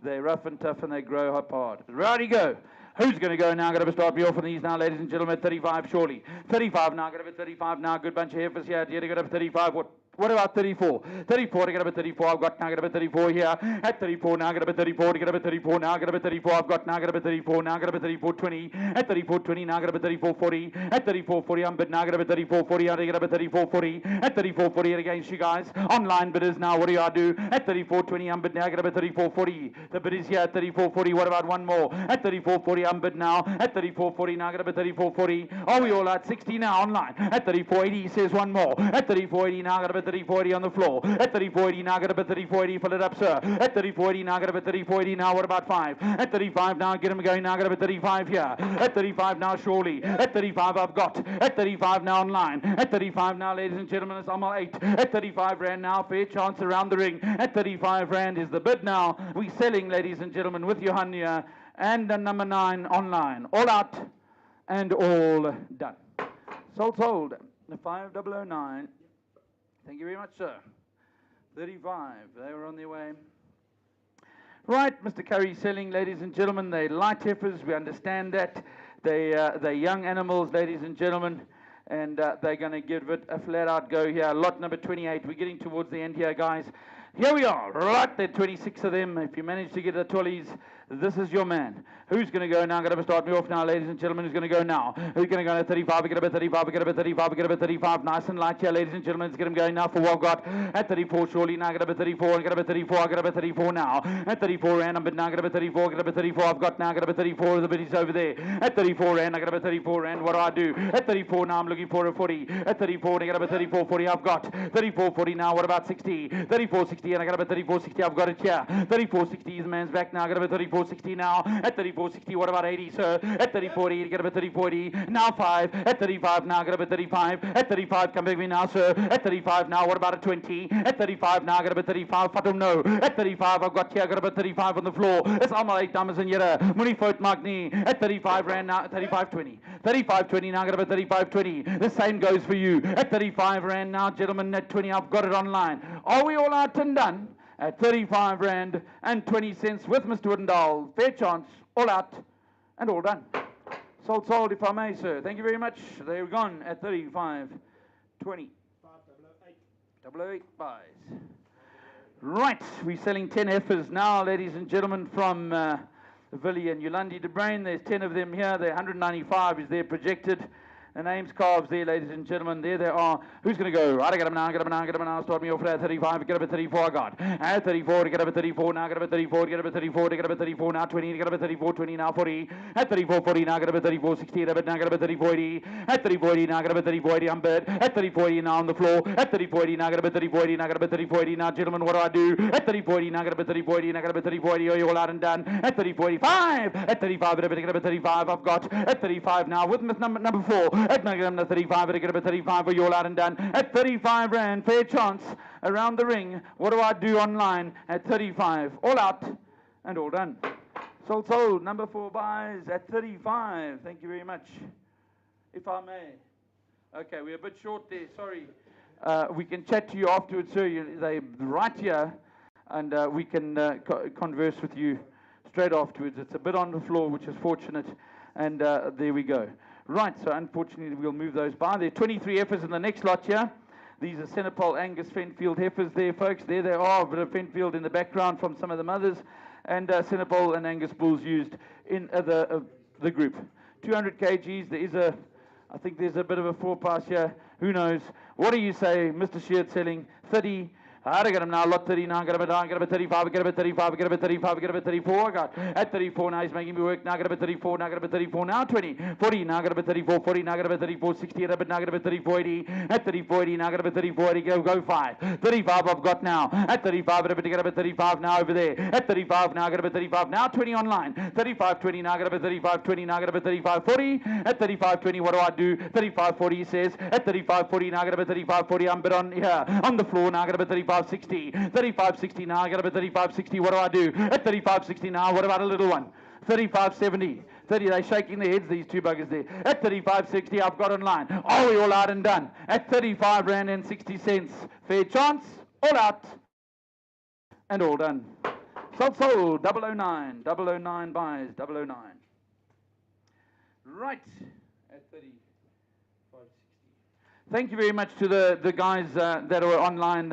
they're rough and tough and they grow up hard. Righty go. Who's going to go now? Going to start me off on these now, ladies and gentlemen. 35 surely. 35 now. Going to be 35 now. Good bunch of heifers here. Did you get up 35? What about 34? 34 to get up at 34. I've got now get up at 34 here. At 34 now get up at 34 to get up at 34 now get up at 34. I've got now get up at 34 now get up at 34.20. At 34.20 now get up at 34.40. At 34.40 I'm bid now get up at 34.40. I get up at 34.40. At 34.40 against you guys. Online bidders now. What do I do? At 34.20 I'm bid now get up at 34.40. The bid is here at 34.40. What about one more? At 34.40 I'm bid now. At 34.40 now get up at 34.40. Are we all at 60 now online? At 34.80 he says one more. At 34.80 now get up at 34.80 on the floor. At 34.80 now get up at 34.80. Fill it up, sir. At 34.80 now get up at 34.80 now. What about 5? At 35 now get him going. Now get up at 35 here. At 35 now surely. At 35 I've got. At 35 now online. At 35 now, ladies and gentlemen, it's Amal 8. At 35 Rand now. Fair chance around the ring. At 35 Rand is the bid now. We're selling, ladies and gentlemen, with Johan here. And the number 9 online. All out and all done. Sold. The 5009. Thank you very much, sir. 35. They were on their way. Right, Mr. Curry selling, ladies and gentlemen. They're light heifers. We understand that. They're young animals, ladies and gentlemen. And they're going to give it a flat-out go here. Lot number 28. We're getting towards the end here, guys. Here we are. Right, there are 26 of them. If you manage to get the trolleys, this is your man. Who's going to go now? I'm going to start me off now, ladies and gentlemen. Who's going to go now? Who's going to go at 35? We get up at 35. We get up at 35. We get up at 35. Nice and light here, ladies and gentlemen. Let's get him going now for what I've got. At 34, surely. Now I get up at 34. I get up at 34. I get up at 34 now. At 34 Rand. I'm bid now. I get up at 34. I get up at 34. I've got now. I get up at 34. The bid is over there. At 34 Rand. I get up at 34 Rand. What do I do? At 34 now. I'm looking for a 40. At 34. I get up at 34.40. I've got 34.40 now. What about 60? 34.60 and I get up at 34.60. I've got it here. 34.60 is the man's back now. I get up at 34.60 now. At 34.60. What about 80, sir? At 34.80. Get up at 34.80. Now 5. At 35 now. Get up at 35. At 35. Come back with me now, sir. At 35 now. What about a 20? At 35 now. Get up at 35. Fatum no. At 35. I've got here. Get up at 35 on the floor. It's almal 8 dames en here. Moenie fout maak nie. At 35 Rand now. 35.20. 35.20 now. Get up at 35.20. The same goes for you. At 35 Rand now, gentlemen. At 20. I've got it online. Are we all out and done? At 35 Rand and 20 cents with Mr. Woodendal. Fair chance. All out and all done. Sold, if I may, sir. Thank you very much. They're gone at 35.20. 008 buys. Right, we're selling 10 heifers now, ladies and gentlemen, from Villy and Yolandi de Bruin. There's 10 of them here. They're 195 is their projected. The names carved there, ladies and gentlemen. There they are. Who's going to go? I get him now, get him now, get him now. Start me off at 35, get up at 34, I got. At 34, to get up at 34, now get up at 34, to get up at 34, to get up at 34, now 20, to get up at 34, 20, now 40. At 34, 40, now get up at 34, 60, now get up at 34, 80. At 34, 80, now get up at 34, 80, I'm bad. At 34, 80, now on the floor. At 34, 80, now get up at 34, 80, now get up at 34, 80. Now, gentlemen, what do I do? At 34, 80, now get up at 34, 80, now get up at 34, 80. Are you all out and done? At 34, 85. At 35, get up at 35, I've got. At 35 now with number 4. At number 35. To get up at 35, are you all out and done? At 35 rand, fair chance around the ring. What do I do online at 35? All out and all done. Sold. Number 4 buys at 35. Thank you very much. If I may. Okay, we're a bit short there. Sorry. We can chat to you afterwards, sir. They're right here, and we can converse with you straight afterwards. It's a bit on the floor, which is fortunate, and there we go. Right, so unfortunately we'll move those by. There are 23 heifers in the next lot here. These are Senepal Angus Fenfield heifers there, folks. There they are, a bit of Fenfield in the background from some of the mothers. And Senepal and Angus bulls used in the group. 200 kgs, there is I think there's a bit of a 4-pass here. Who knows? What do you say, Mr. Sheard selling 30? I get him now, lot 39, get him at 35, get him at 35, get him at 35, get him at 34, I got. At 34 now, he's making me work, now get him at 34, now get him at 34, now 20, 40, now get him at 34, 40, now get him at 34, 60, now get him at 34, 80, at 34, 80, now get him at 34, 80, go 5, 35 I've got now, at 35, get him at 35 now over there, at 35, now get him at 35, now 20 online, 35, 20, now get him at 35, 20, now get him at 35, 40, at 35, 20, what do I do? 35, 40, he says, at 35, 40, now get him at 35, 40, I'm bit on here, on the floor, now get him at 35, 60, 35, 60 now, I got up at 35, 60, what do I do? At 35, 60 now, what about a little one? 35, 70, 30, they're shaking their heads, these two buggers there. At 35, 60, I've got online. Are we all out and done? At 35 rand and 60 cents, fair chance, all out, and all done. Sold, 009, 009 buys, 009. Right, at 30. Thank you very much to the guys that are online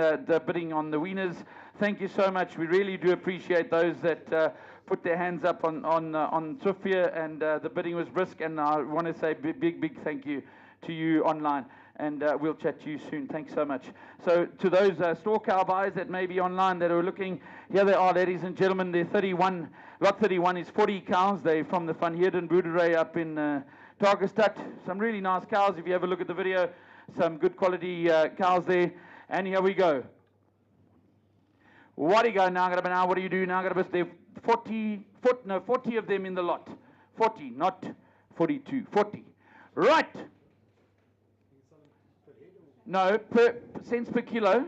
bidding on the Weaners. Thank you so much. We really do appreciate those that put their hands up on Sofia, and the bidding was brisk, and I want to say big thank you to you online, and we'll chat to you soon. Thanks so much. So to those store cow buyers that may be online that are looking, here they are, ladies and gentlemen. They're 31. Lot 31 is 40 cows. They're from the Van Heerden Boerdery up in Targestad. Some really nice cows if you have a look at the video. Some good quality cows there, and here we go. What do you go now? What do you do now? There 40 of them in the lot. 40, not 42. 40. Right. No, cents per kilo.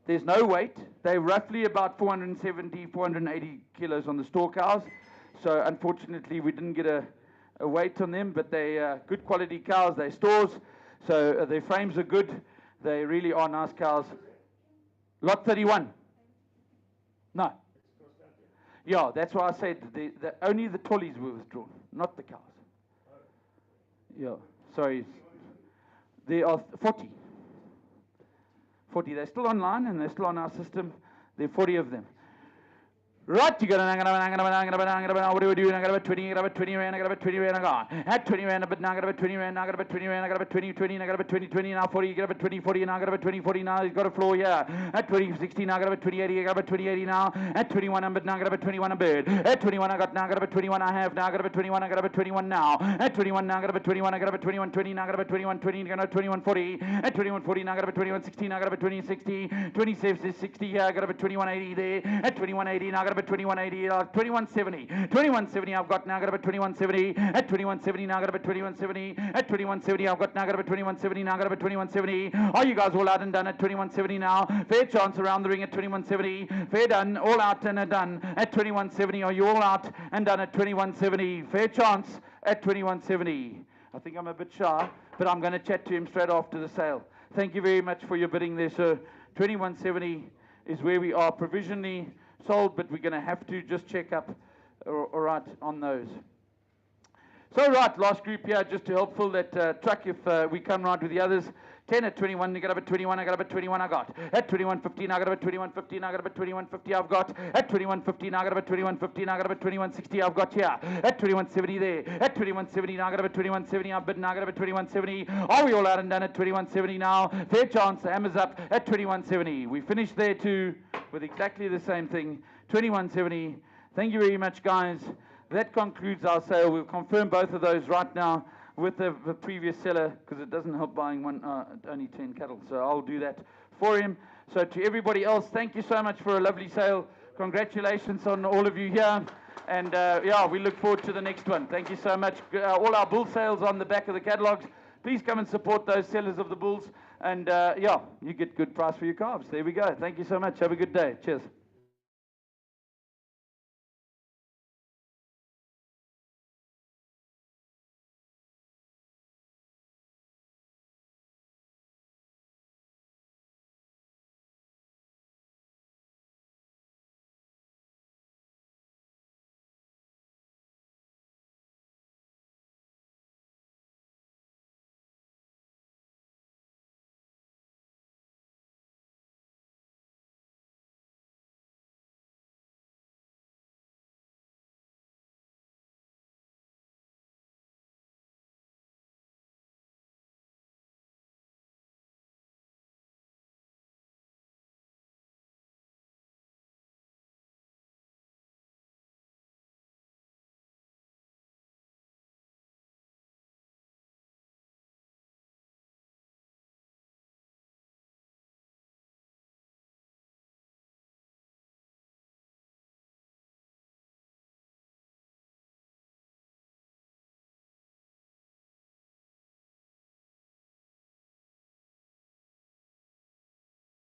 There's no weight. They're roughly about 470, 480 kilos on the store cows. So unfortunately, we didn't get a weight on them, but they're good quality cows. They're stores. So their frames are good. They really are nice cows. Lot 31. No. Yeah, that's why I said only the trolleys were withdrawn, not the cows. Yeah, sorry. There are 40. 40. They're still online and they're still on our system. There are 40 of them. Right, you got what do we do? I got about 20, I got about 20 rand, I got about 20 rand, I got. At 20 rand, but now I got about 20 rand, I got about 20 rand, I got about 20, 20, I got about 20, 20, now 40, you got about 20, 40, now I got about 20, 40, now he's got a floor here. At 20, 60, now I got about 20, 80, I got about 20, 80 now. At 21, but now I got about 21 a bird. At 21, I got now I got about 21, I have, now I got about 21, I got about 21 now. At 21, now I got about 21, I got about 21, 20, now I got about 21, 20, I got about 21, 40. At 21, 40, now I got about 21, 60, now I got about 20, 60, 27, 60 here, I got about 21, 80 there. At 21, 80, now I got about 21, 80. 2170, 2170 I've got now, got about 2170, at 2170 now, got about 2170, at 2170 I've got now, got about 2170 now, got about 2170. Are you guys all out and done at 2170 now? Fair chance around the ring at 2170, fair done, all out and done at 2170. Are you all out and done at 2170? Fair chance at 2170. I think I'm a bit shy, but I'm going to chat to him straight after the sale. Thank you very much for your bidding there, sir. 2170 is where we are provisionally sold, but we're going to have to just check up all right on those. So right, last group here, just to help fill that truck if we come right with the others. 10 at 21, you got up at 21, I got up at 21, I got. At 21.15, I got up at 21.15, I got up at 21.50, I've got. At 21.15, I got up at 21.15, I got up at 21.60, I've got here. At 21.70 there. At 21.70, now I got up at 21.70, I've bidden, I got up at 21.70. Are we all out and done at 21.70 now? Fair chance, the hammer's up at 21.70. We finished there too with exactly the same thing, 21.70. Thank you very much, guys. That concludes our sale. We'll confirm both of those right now with the previous seller because it doesn't help buying only 10 cattle. So I'll do that for him. So to everybody else, thank you so much for a lovely sale. Congratulations on all of you here. And yeah, we look forward to the next one. Thank you so much. All our bull sales on the back of the catalogs. Please come and support those sellers of the bulls. And yeah, you get good price for your calves. There we go. Thank you so much. Have a good day. Cheers.